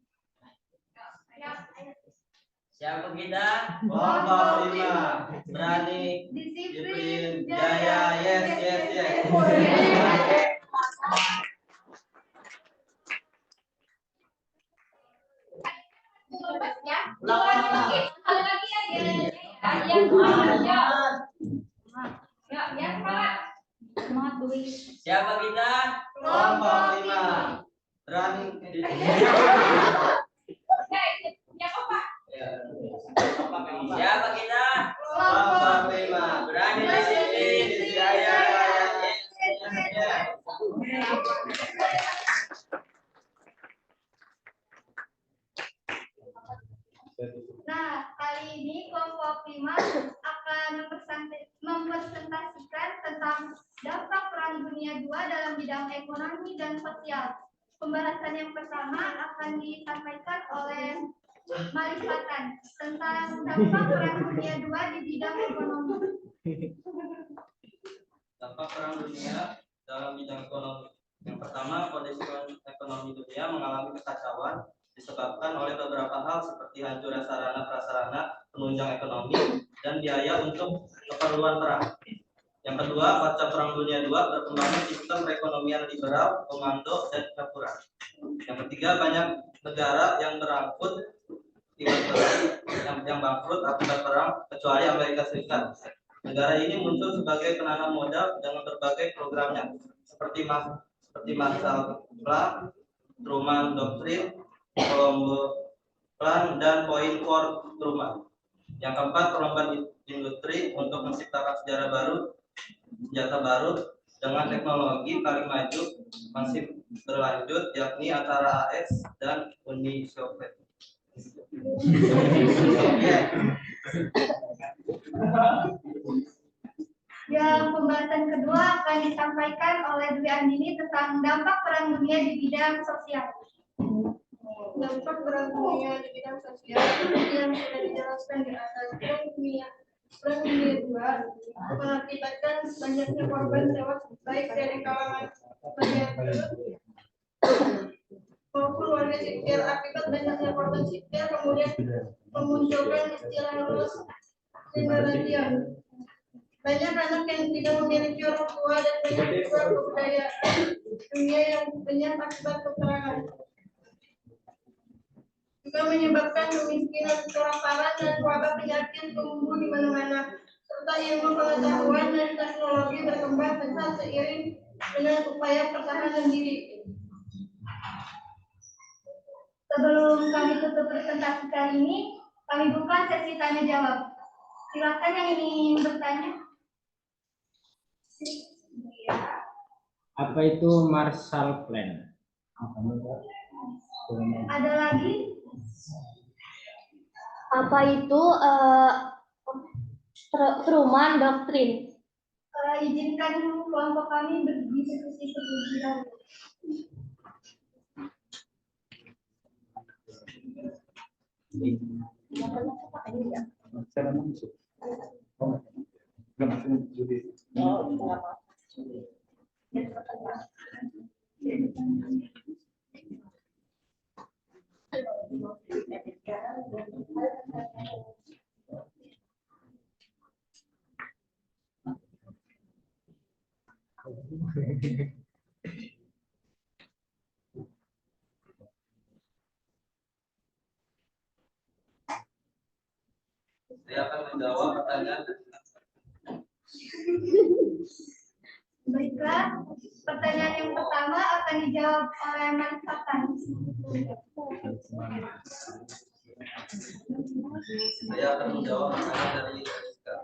[SPEAKER 7] Siapa kita?
[SPEAKER 3] Kelompok 5 berani
[SPEAKER 2] Disiplin,
[SPEAKER 3] jaya, yes yes yes.
[SPEAKER 7] Siapa kita?
[SPEAKER 3] Kelompok 5 berani
[SPEAKER 5] tentang dampak Perang Dunia II dalam bidang ekonomi dan sosial. Pembahasan yang pertama akan disampaikan oleh Malik Fatan tentang dampak Perang Dunia II di bidang ekonomi.
[SPEAKER 3] Dampak Perang Dunia dalam bidang ekonomi. Yang pertama, kondisi ekonomi dunia mengalami kekacauan disebabkan oleh beberapa hal seperti hancurnya sarana prasarana penunjang ekonomi dan biaya untuk keperluan perang. Yang kedua, pasca Perang Dunia II berkembangnya sistem perekonomian liberal, komando, dan campuran. Yang ketiga, banyak negara yang berangkut yang bangkrut akibat perang, kecuali Amerika Serikat. Negara ini muncul sebagai penanam modal dengan berbagai programnya, seperti Marshall Plan, Truman Doctrine, Colombo Plan, dan Point for Truman. Yang keempat, perlombaan industri untuk menciptakan senjata baru dengan teknologi paling maju masih berlanjut, yakni antara AS dan Uni Soviet.
[SPEAKER 5] Yang pembahasan kedua akan disampaikan oleh Dwi Andini tentang dampak Perang Dunia di bidang sosial.
[SPEAKER 9] Dampak Perang Dunia di bidang sosial seperti yang sudah dijelaskan di atas, Perang Dunia II mengakibatkan banyaknya korban tewas baik dari kalangan bagian maupun warga sipil. Akibat banyaknya korban sipil kemudian memunculkan istilah lulus generation. Banyak anak yang tidak memiliki orang tua dan banyak juga kebudayaan dunia yang lenyap akibat peperangan. Juga menyebabkan kemiskinan, kelaparan, dan wabah penyakit tumbuh di mana-mana. Serta ilmu pengetahuan dan teknologi berkembang pesat seiring dengan upaya pertahanan diri.
[SPEAKER 5] Sebelum kami tutup presentasi kali ini, kami buka sesi tanya jawab. Silakan yang ingin bertanya.
[SPEAKER 8] Apa itu Marshall Plan?
[SPEAKER 5] Ada lagi?
[SPEAKER 10] Apa itu Truman Doctrine?
[SPEAKER 5] Izinkan kelompok kami berdiskusi terlebih dahulu.
[SPEAKER 3] Saya akan menjawab pertanyaan.
[SPEAKER 5] Baiklah, pertanyaan yang pertama akan dijawab oleh Malik Fatan.
[SPEAKER 3] Saya akan menjawab pertanyaan dari Rizka.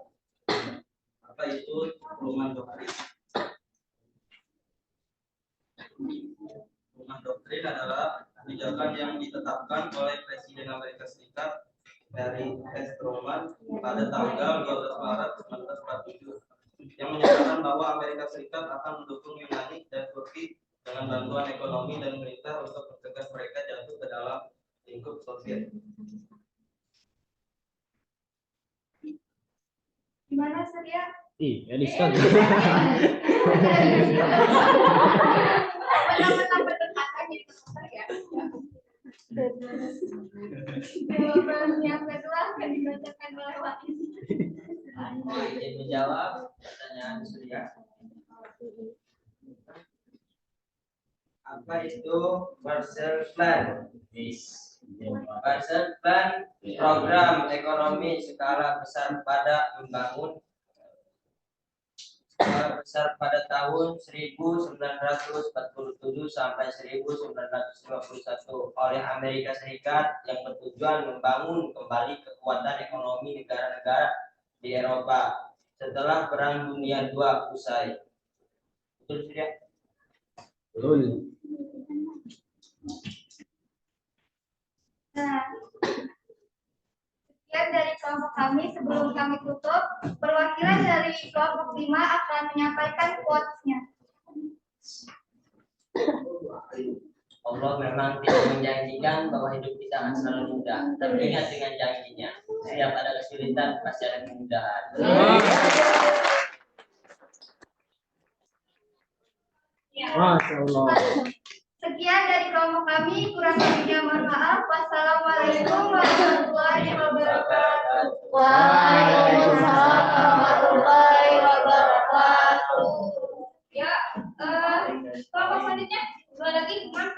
[SPEAKER 3] Apa itu Truman Doctrine? Truman Doctrine adalah kebijakan yang ditetapkan oleh Presiden Amerika Serikat Harry S. Truman pada tanggal 12 Maret 1947 yang menyatakan bahwa Amerika Serikat akan mendukung Yunani dan Turki dengan bantuan ekonomi dan militer untuk mencegah mereka jatuh ke dalam lingkup Soviet.
[SPEAKER 5] Gimana, Surya?
[SPEAKER 8] Edison.
[SPEAKER 5] Jawaban yang kedua akan dibacakan oleh Wakil.
[SPEAKER 7] Izin menjawab pertanyaan Surya.
[SPEAKER 8] Apa itu Marshall Plan?
[SPEAKER 7] Marshall Plan program ekonomi skala besar pada membangun skala besar pada tahun 1947 sampai 1951 oleh Amerika Serikat yang bertujuan membangun kembali kekuatan ekonomi negara-negara di Eropa setelah Perang Dunia II usai. Betul tidak?
[SPEAKER 8] Betul.
[SPEAKER 5] Nah,
[SPEAKER 1] Sekian dari kelompok kami. Sebelum kami tutup, perwakilan dari kelompok 5 akan menyampaikan quotes-nya.
[SPEAKER 7] Allah memang tidak menjanjikan bahwa hidup kita akan selalu mudah. Tapi ingat dengan janjinya, setiap ada kesulitan pasti ada kemudahan.
[SPEAKER 8] Masya Allah.
[SPEAKER 1] Sekian dari kelompok kami. Kurang lebihnya mohon maaf. Wassalamualaikum warahmatullahi wabarakatuh.
[SPEAKER 10] Waalaikumsalam warahmatullahi wabarakatuh.
[SPEAKER 1] Ya, kelompok selanjutnya dua lagi, Mas.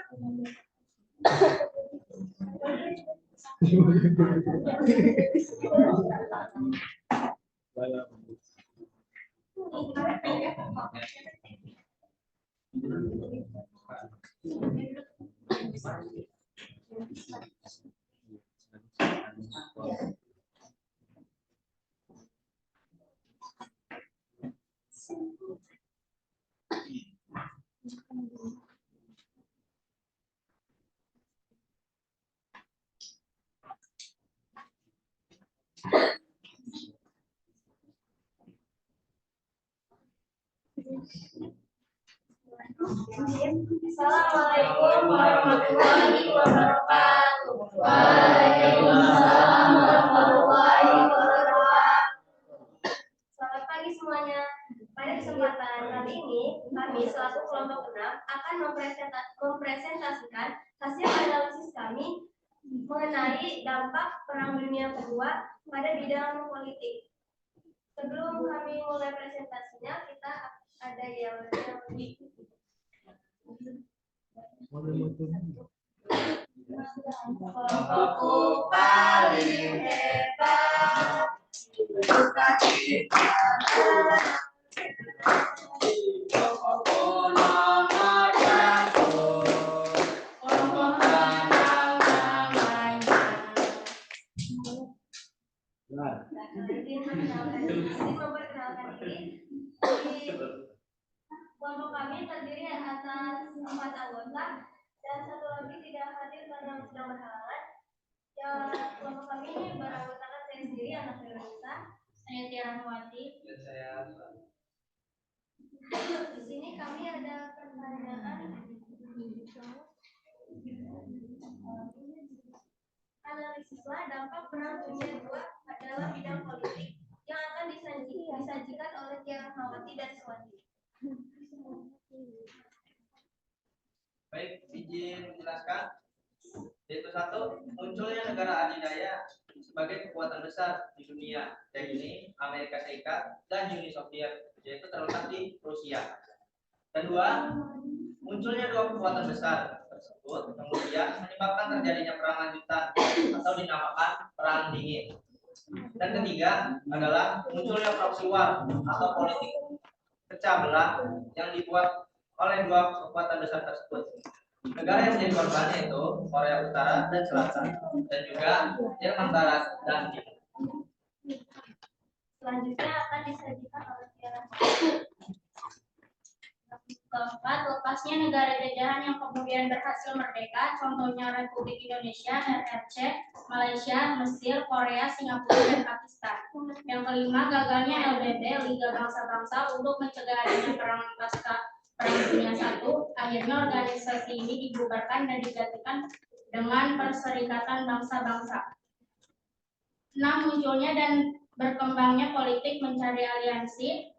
[SPEAKER 1] Assalamualaikum warahmatullahi wabarakatuh.
[SPEAKER 10] Waalaikumsalam warahmatullahi wabarakatuh.
[SPEAKER 5] Selamat pagi semuanya. Pada kesempatan kali ini, kami selaku kelompok 6 akan mempresentasikan hasil analisis kami mengenai dampak Perang Dunia Kedua pada bidang politik. Sebelum kami mulai presentasinya, kita ada yang
[SPEAKER 1] Kelompokku paling hebat. Suka kita. Kelompokku nomor satu. Kelompok menang mainnya.
[SPEAKER 5] izin memperkenalkan diri. Kelompok kami terdiri atas 4 anggota dan satu lagi tidak hadir karena sedang berhalangan. Ya, kelompok kami ini beranggotakan saya sendiri, anak Indonesia, saya Tiara Rahmawati.
[SPEAKER 3] Dan saya
[SPEAKER 5] Di sini kami ada pertanyaan. Analisislah dampak Perang Dunia II adalah bidang politik yang akan disajikan oleh Tiara Rahmawati dan Swati.
[SPEAKER 7] Baik, izin menjelaskan. Yaitu satu, munculnya negara adidaya sebagai kekuatan besar di dunia, yaitu Amerika Serikat dan Uni Soviet, yaitu terletak di Rusia. Kedua, munculnya dua kekuatan besar tersebut kemudian menyebabkan terjadinya perang lanjutan atau dinamakan perang dingin. Dan ketiga adalah munculnya proxy war atau politik pecah belah yang dibuat oleh dua kekuatan besar tersebut. Negara yang menjadi korbannya itu Korea Utara dan Selatan, dan juga Jerman Barat dan Timur.
[SPEAKER 5] Selanjutnya akan disajikan oleh Tiara. Keempat, lepasnya negara jajahan yang kemudian berhasil merdeka, contohnya Republik Indonesia, RRC, Malaysia, Mesir, Korea, Singapura, dan Pakistan. Yang kelima, gagalnya LBB, Liga Bangsa-Bangsa, untuk mencegah adanya perang pasca Perang Dunia I. Akhirnya organisasi ini dibubarkan dan digantikan dengan Perserikatan Bangsa-Bangsa. 6. Munculnya dan berkembangnya politik mencari aliansi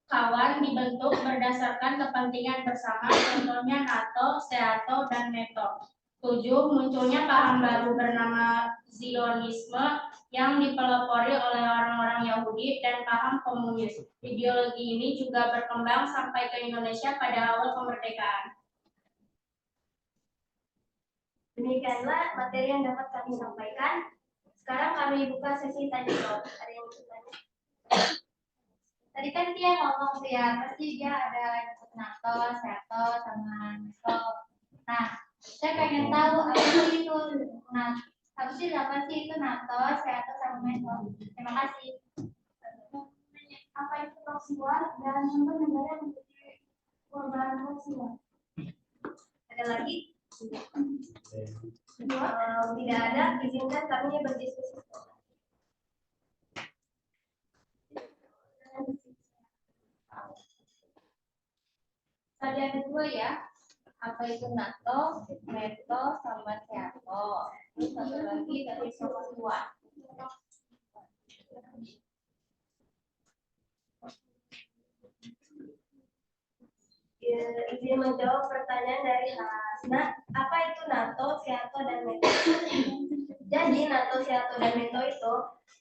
[SPEAKER 5] kawan dibentuk berdasarkan kepentingan bersama, contohnya NATO, SEATO, dan NATO. 7. Munculnya paham baru bernama Zionisme yang dipelopori oleh orang-orang Yahudi dan paham komunis. Ideologi ini juga berkembang sampai ke Indonesia pada awal kemerdekaan. Demikianlah materi yang dapat kami sampaikan. Sekarang kami buka sesi tanya jawab. Ada yang bertanya? Tadi kan dia ngomong tuh ya, pasti dia ada NATO, SEATO, sama NATO. Nah, saya pengen tahu apa sih itu apa sih itu NATO, SEATO, sama NATO. Terima kasih. Apa itu proxy war dan contoh negara yang menjadi korban proxy war? Ada lagi? Tidak ada, izinkan kami berdiskusi.
[SPEAKER 1] ada dua ya. Apa itu NATO, NATO sama SEATO. Terus satu lagi dari Promosi-1.
[SPEAKER 9] Izin menjawab pertanyaan dari Hasna, apa itu NATO, SEATO, dan NATO? Jadi NATO, SEATO, dan NATO itu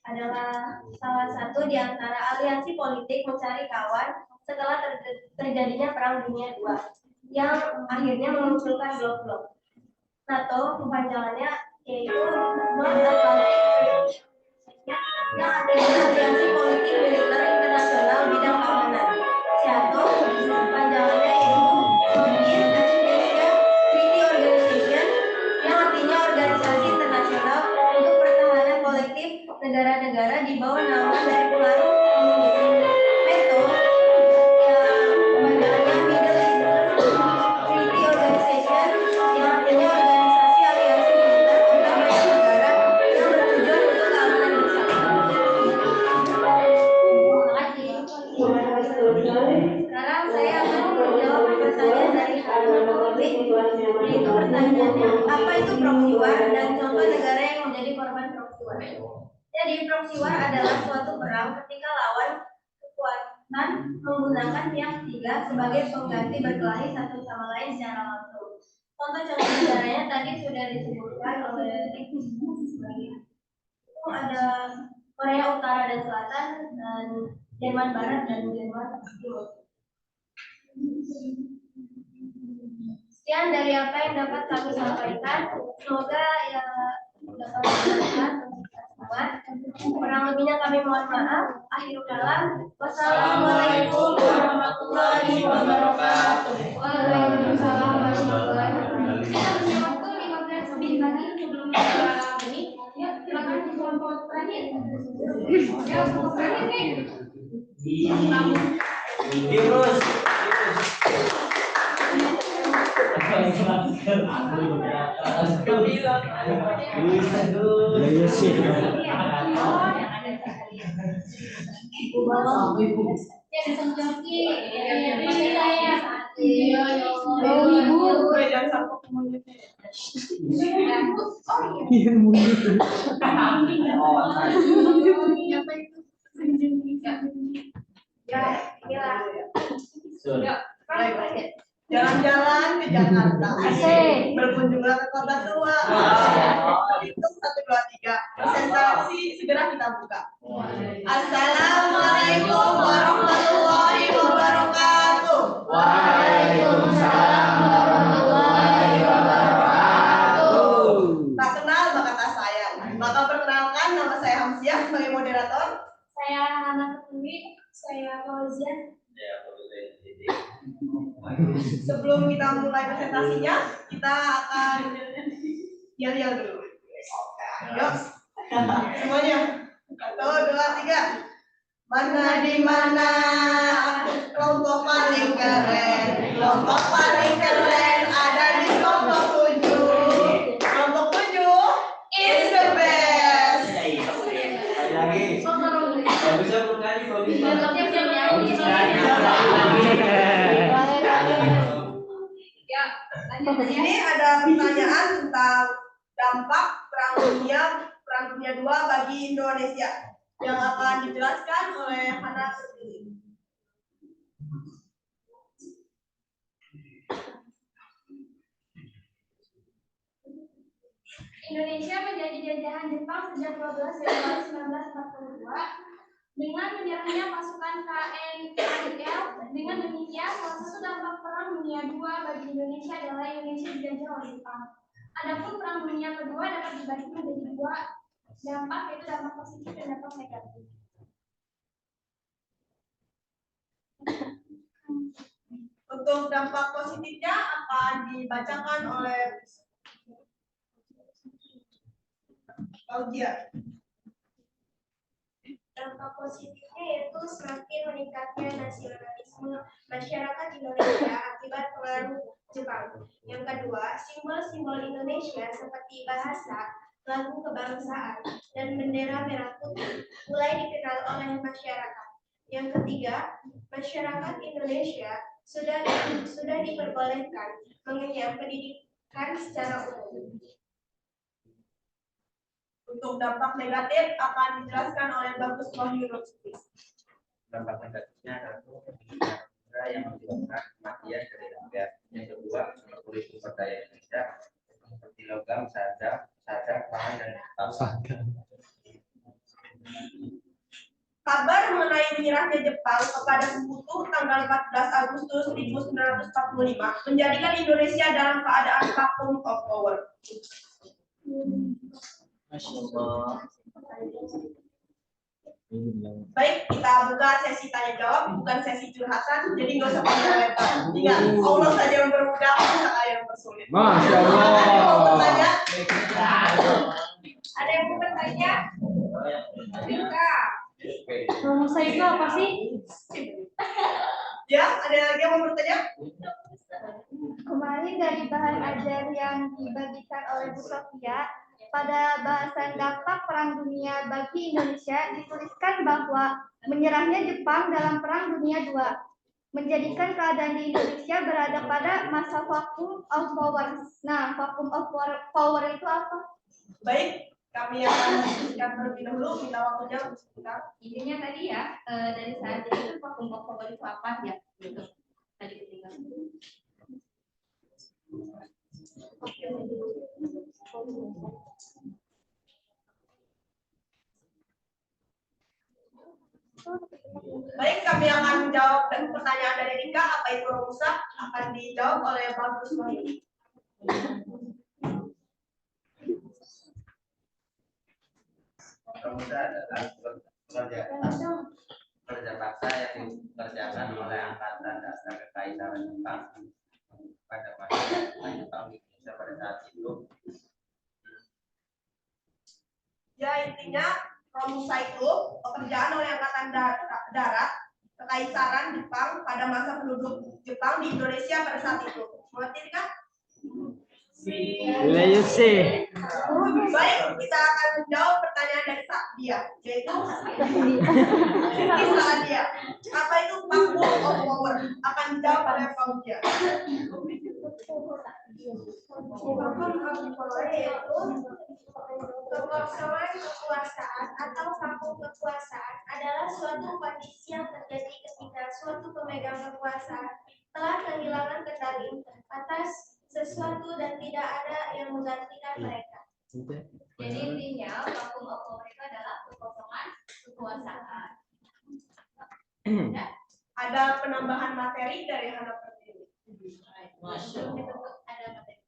[SPEAKER 9] adalah salah satu di antara aliansi politik mencari kawan setelah terjadinya Perang Dunia II yang akhirnya memunculkan blok-blok. NATO kepanjangannya yaitu North Atlantic Treaty yang adalah aliansi politik militer internasional bidang keamanan. SEATO kepanjangannya yaitu Southeast Asia Treaty Organization yang artinya organisasi internasional untuk pertahanan kolektif negara-negara di bawah naungan dari pengaruh komunis. NATO yang kepanjangannya Middle Eastern Treaty Organization yang artinya organisasi aliansi militer antar banyak negara yang bertujuan untuk keamanan bersama. Sekarang saya akan menjawab pertanyaan dari Harun yaitu pertanyaannya apa itu proxy war dan contoh negara yang menjadi korban proxy war. Jadi proxy war adalah suatu perang ketika lawan kekuatan menggunakan pihak ketiga sebagai pengganti berkelahi satu sama lain secara langsung. Contoh negaranya tadi sudah disebutkan oleh itu ada Korea Utara dan Selatan dan Jerman Barat dan Jerman Timur. Sekian dari apa yang dapat kami sampaikan. Semoga ya dapat bermanfaat untuk kita semua. Kurang lebihnya kami mohon maaf. Akhirul kalam. Wassalamualaikum warahmatullahi wabarakatuh. Waalaikumsalam warahmatullahi wabarakatuh. Kita punya waktu 15 menit lagi sebelum kita ini. Ya, silakan di kelompok terakhir. Ya, kelompok terakhir nih.
[SPEAKER 7] Virus.
[SPEAKER 9] Jalan-jalan ke Jakarta. Asik. Berkunjunglah ke kota tua. Hitung 1, 2, 3. Presentasi segera kita buka. Assalamualaikum warahmatullahi wabarakatuh.
[SPEAKER 10] Waalaikumsalam warahmatullahi wabarakatuh.
[SPEAKER 9] Tak kenal maka tak sayang. Maka perkenalkan, nama saya Hamsiah sebagai moderator.
[SPEAKER 5] Saya Hana Ketumi, saya Fauzian.
[SPEAKER 9] Sebelum kita mulai presentasinya, kita akan yel-yel dulu. Yuk, semuanya. 1, 2, 3. Mana di mana kelompok paling keren? Kelompok paling keren ada di kelompok 7. Kelompok 7 is the best. Ini ada pertanyaan tentang dampak Perang Dunia II bagi Indonesia yang akan dijelaskan oleh Hana Ketumi.
[SPEAKER 5] Indonesia menjadi jajahan Jepang sejak 12 Februari 1942 dengan menyerahnya pasukan KNIL. Dengan demikian, salah satu dampak Perang Dunia II bagi Indonesia adalah Indonesia dijajah oleh Jepang. Adapun Perang Dunia Kedua dapat dibagi menjadi dua dampak, yaitu dampak positif dan dampak negatif.
[SPEAKER 9] Untuk dampak positifnya akan dibacakan oleh Fauzia.
[SPEAKER 5] Dampak positifnya yaitu semakin meningkatnya nasionalisme masyarakat Indonesia akibat pengaruh Jepang. Yang kedua, simbol-simbol Indonesia seperti bahasa, lagu kebangsaan, dan bendera merah putih mulai dikenal oleh masyarakat.
[SPEAKER 9] Yang ketiga, masyarakat Indonesia sudah diperbolehkan mengenyam pendidikan secara umum. Untuk dampak negatif akan dijelaskan oleh Bagus Wahyudin.
[SPEAKER 7] Dampak negatifnya adalah yang menyebabkan kematian dari rakyat. Yang kedua, memperoleh sumber daya Indonesia seperti logam, sadar, pangan dan bawang.
[SPEAKER 9] Kabar mengenai menyerahnya Jepang kepada Sekutu tanggal 14 Agustus 1945 menjadikan Indonesia dalam keadaan vacuum of power. Baik, kita buka sesi tanya jawab, bukan sesi curhatan, jadi nggak usah panjang-lebar. Ingat, Allah saja yang bermudah, saya yang bersulit.
[SPEAKER 10] Masya Allah.
[SPEAKER 9] Ada yang mau bertanya? Ada yang mau bertanya?
[SPEAKER 6] Rumus itu apa sih?
[SPEAKER 9] Ya, ada lagi yang mau bertanya?
[SPEAKER 2] Kemarin dari bahan ajar yang dibagikan oleh Bu Sofia, pada bahasan dampak Perang Dunia bagi Indonesia dituliskan bahwa menyerahnya Jepang dalam Perang Dunia II menjadikan keadaan di Indonesia berada pada masa vacuum of power. Nah, vacuum of power itu apa?
[SPEAKER 9] Baik, kami akan diskusikan terlebih dahulu, minta waktunya sebentar.
[SPEAKER 1] Intinya tadi ya, dari saat itu vacuum of power itu apa ya? Gitu. Tadi ketinggalan.
[SPEAKER 9] Baik, kami akan menjawab pertanyaan dari Rika. Apa itu rusak? Akan dijawab oleh Bagus Wahyudin.
[SPEAKER 7] Romusa adalah kerja paksa yang dikerjakan oleh Angkatan Dasar Kekaisaran Jepang pada masa Jepang di Indonesia pada saat itu.
[SPEAKER 9] Ya, intinya Romusa itu pekerjaan oleh Angkatan Darat Kekaisaran Jepang pada masa penduduk Jepang di Indonesia pada saat itu. Mengerti kan? Baik, kita akan menjawab pertanyaan dari dia, yaitu dia. Apa itu vacuum of power? Akan dijawab oleh Fauzia.
[SPEAKER 5] Vacuum of power yaitu kekosongan kekuasaan atau vakum kekuasaan adalah suatu kondisi yang terjadi ketika suatu pemegang kekuasaan telah kehilangan kendali atas sesuatu dan tidak ada yang menggantikan mereka.
[SPEAKER 1] Jadi intinya vacuum of power itu adalah kekosongan kekuasaan.
[SPEAKER 9] Ada penambahan materi dari Hana Pertiwi.
[SPEAKER 1] Ada materi.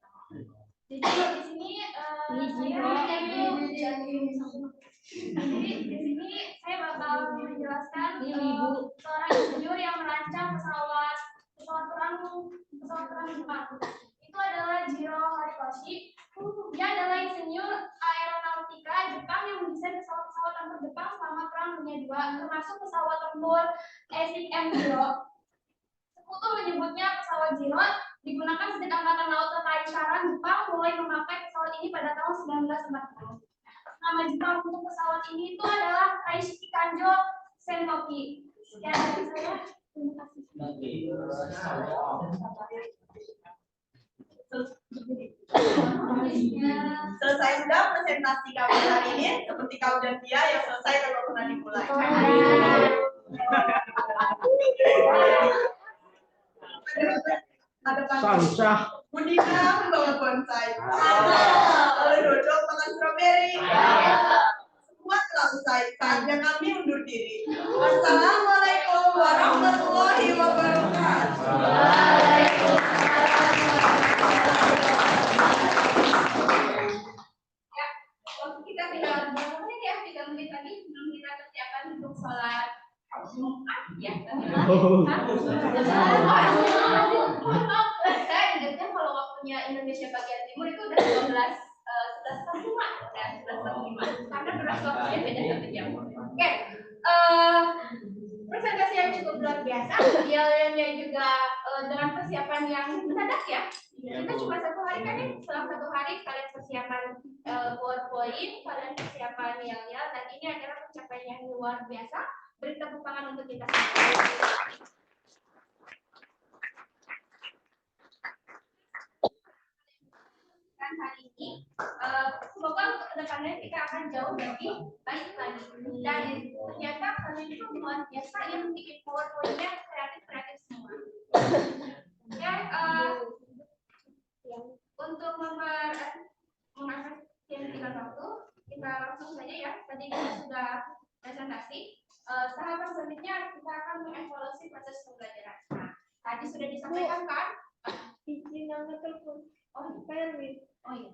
[SPEAKER 5] Jadi di sini saya bakal menjelaskan seorang insinyur yang merancang pesawat perang Jepang. Itu adalah Jiro Horikoshi. Dia adalah insinyur aeronautika Jepang yang mendesain pesawat-pesawat tempur Jepang selama Perang Dunia II, termasuk pesawat tempur Esik M0. Sekutu menyebutnya pesawat Jiro digunakan sejak Angkatan Laut Kekaisaran Jepang mulai memakai pesawat ini pada tahun 1940. Nama Jepang untuk pesawat ini itu adalah Taishiki Kanjo Sentoki. Sekian dari saya. Terima kasih.
[SPEAKER 9] Selesai sudah presentasi kami hari ini. Seperti kau dan dia yang selesai kalau pernah dimulai. Ada
[SPEAKER 10] Samsah.
[SPEAKER 9] Budina membawa bonsai. Oleh dodok makan strawberry. Semua telah usai. Saatnya kami undur diri. Wassalamualaikum warahmatullahi wabarakatuh.
[SPEAKER 1] Ya, waktu kita tinggal berapa menit ya? 3 menit lagi sebelum kita persiapan untuk sholat Jumat ya. Saya ingatnya kalau waktunya Indonesia bagian timur itu udah 11:45 dan 11:45 karena durasi waktunya beda 1 jam. Oke, presentasi yang cukup luar biasa, idealnya juga dengan persiapan yang mendadak ya. Kita cuma 1 hari kan nih, setelah 1 hari kalian persiapan PowerPoint, kalian persiapan yel-yel, dan ini adalah pencapaian yang luar biasa. Beri tepuk tangan untuk kita. Hari ini, semoga untuk kedepannya kita akan jauh lebih baik lagi. Dan ternyata kalian itu luar biasa yang bikin power-powernya kreatif semua. Ya, untuk mengefisienkan waktu, kita langsung saja ya. Tadi kita sudah presentasi. Tahap selanjutnya kita akan mengevaluasi proses pembelajaran. Nah, tadi sudah disampaikan kan?
[SPEAKER 9] Izin nama telepon. Oh, iya.
[SPEAKER 1] Oh iya.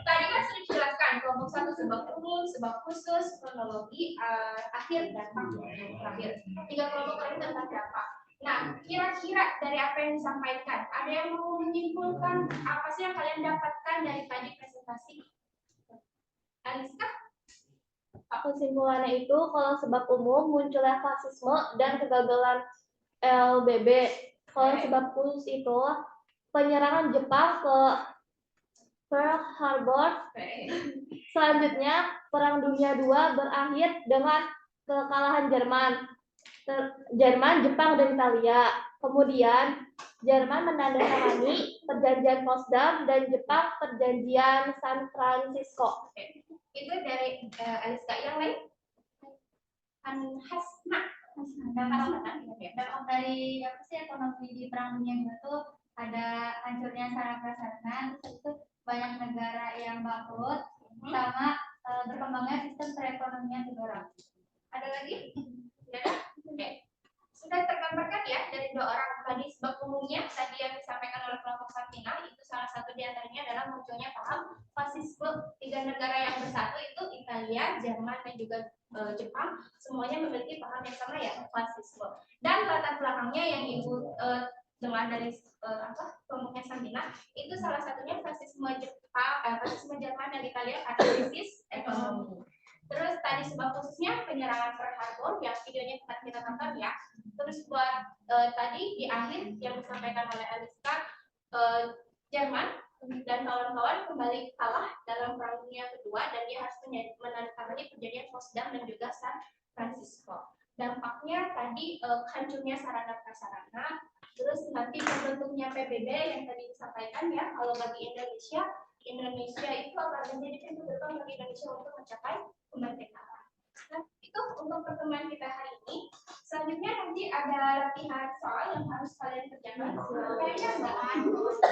[SPEAKER 1] Tadi kan sudah dijelaskan kelompok 1 sebab umum, sebab khusus, kronologi, akhir dan terakhir. 3 kelompok lain tentang dampak. Nah, kira-kira dari apa yang disampaikan, ada yang mau menyimpulkan apa sih yang kalian dapatkan dari tadi presentasi? Aliska?
[SPEAKER 10] Kesimpulannya itu kalau sebab umum munculnya fasisme dan kegagalan LBB. Kalau sebab khusus itu penyerangan Jepang ke Pearl Harbor. Selanjutnya Perang Dunia II berakhir dengan kekalahan Jerman, Jepang, dan Italia. Kemudian Jerman menandatangani Perjanjian Potsdam dan Jepang Perjanjian San Francisco.
[SPEAKER 1] Itu dari Aliska. Yang lain? Hasna.
[SPEAKER 5] Dampak dari apa sih ekonomi di Perang Dunia itu ada hancurnya sarana prasarana, terus itu banyak negara yang bangkrut, sama berkembangnya sistem perekonomian negara.
[SPEAKER 1] Ada lagi? Sudah? Oke. Sudah tergambarkan ya dari 2 orang tadi sebab umumnya tadi yang disampaikan oleh kelompok Sampinal, itu salah satu diantaranya adalah munculnya paham fasisme. 3 negara yang bersatu itu Italia, Jerman, dan juga Jepang, semuanya memiliki paham yang sama ya, fasisme. Dan latar belakangnya yang ibu dengar dari kelompoknya Sampinal itu salah satunya fasisme fasisme Jerman dan Italia karena krisis ekonomi. Terus tadi sebab khususnya penyerangan Pearl Harbor yang videonya kita tonton ya. Terus buat tadi di akhir yang disampaikan oleh Aliska, Jerman dan kawan-kawan kembali kalah dalam Perang Dunia Kedua dan dia harus menandatangani Perjanjian Potsdam dan juga San Francisco. Dampaknya tadi hancurnya sarana prasarana, terus nanti terbentuknya PBB yang tadi disampaikan ya. Kalau bagi Indonesia itu akan menjadi pintu gerbang bagi Indonesia untuk mencapai kemerdekaan. Nah, itu untuk pertemuan kita hari ini. Selanjutnya nanti ada latihan soal yang harus kalian kerjakan. Kayaknya enggak terlalu lepas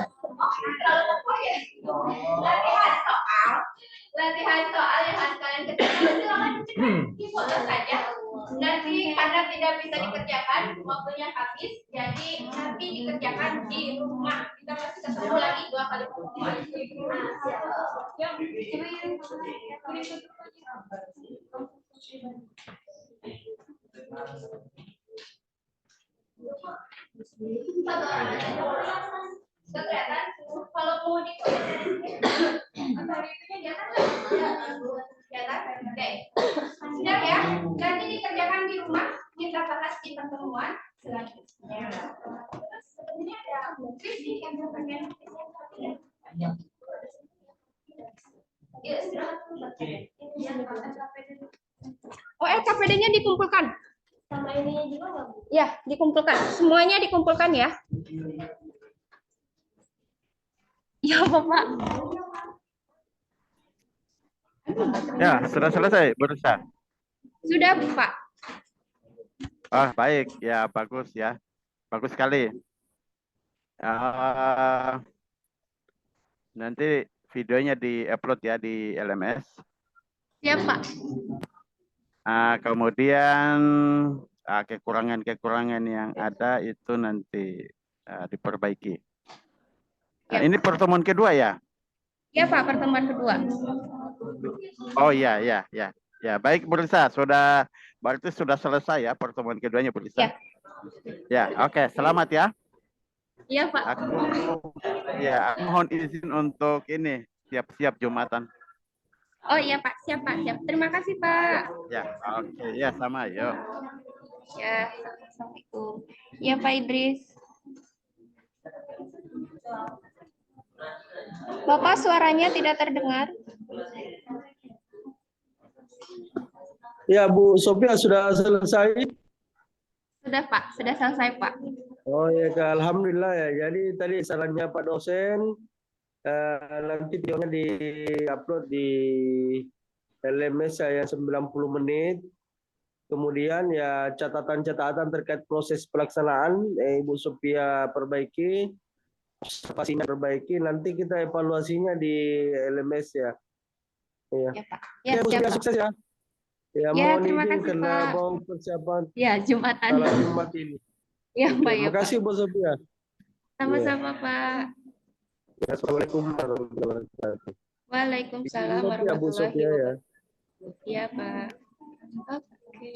[SPEAKER 1] ya. Latihan soal yang harus kalian kerjakan. Silakan difoto saja. Nanti karena tidak bisa dikerjakan, waktunya habis, jadi nanti dikerjakan di rumah. Kita masih ketemu lagi 2 kali pertemuan. Kelihatan kalau mau oke. Sudah ya, nanti dikerjakan di rumah, kita bahas di pertemuan selanjutnya. Terus sebenarnya ada quiz nih yang bagian LKPD-nya dikumpulkan.
[SPEAKER 10] Sama ininya juga nggak, Bu?
[SPEAKER 1] Ya, dikumpulkan. Semuanya dikumpulkan ya. Ya, Bapak.
[SPEAKER 11] Ya, sudah selesai, berusaha.
[SPEAKER 1] Sudah, Pak.
[SPEAKER 11] Ah, baik. Ya, bagus ya. Bagus sekali. Nanti videonya di-upload ya di LMS.
[SPEAKER 1] Ya, Pak.
[SPEAKER 11] Kemudian kekurangan-kekurangan yang ada itu nanti diperbaiki. Nah, ini pertemuan kedua ya?
[SPEAKER 1] Ya, Pak, pertemuan kedua.
[SPEAKER 11] Oh iya, ya. Ya, baik Bu Risa, berarti sudah selesai ya pertemuan keduanya Bu Risa. Ya, oke, selamat ya.
[SPEAKER 1] Iya, Pak.
[SPEAKER 11] Aku mohon izin untuk ini siap-siap Jumatan.
[SPEAKER 1] Oh iya, Pak, siap, Pak, siap. Terima kasih, Pak.
[SPEAKER 11] Ya, oke, ya sama, yuk.
[SPEAKER 1] Ya, assalamualaikum. Ya, Pak Idris. Bapak suaranya tidak terdengar.
[SPEAKER 12] Ya, Bu Sophia sudah selesai.
[SPEAKER 1] Sudah Pak, sudah selesai Pak.
[SPEAKER 12] Oh ya, Kak. Alhamdulillah ya. Jadi tadi sarannya Pak dosen, nanti videonya di-upload di LMS saya 90 menit. Kemudian ya catatan-catatan terkait proses pelaksanaan, Ibu Sophia perbaiki, pastinya perbaiki. Nanti kita evaluasinya di LMS ya. Iya.
[SPEAKER 1] Ya Pak.
[SPEAKER 12] Ya,
[SPEAKER 1] Ya,
[SPEAKER 12] Bu
[SPEAKER 1] siap
[SPEAKER 12] Sophia
[SPEAKER 1] Pak.
[SPEAKER 12] sukses ya. Ya,
[SPEAKER 1] Ya,
[SPEAKER 12] mohon
[SPEAKER 1] terima
[SPEAKER 12] izin
[SPEAKER 1] kasih,
[SPEAKER 12] karena
[SPEAKER 1] Pak.
[SPEAKER 12] mau persiapan
[SPEAKER 1] Ya, Jumatan.
[SPEAKER 12] salat Jumat ini.
[SPEAKER 1] Ya,
[SPEAKER 12] Oke,
[SPEAKER 1] Pak, ya,
[SPEAKER 12] terima
[SPEAKER 1] Pak.
[SPEAKER 12] kasih Bu Sophia.
[SPEAKER 1] Sama-sama, Pak.
[SPEAKER 12] Ya, Assalamualaikum warahmatullahi wabarakatuh.
[SPEAKER 1] Waalaikumsalam
[SPEAKER 12] Izin ya, Bu
[SPEAKER 1] warahmatullahi
[SPEAKER 12] Sophia ya.
[SPEAKER 1] wabarakatuh. Iya, Pak. Oke.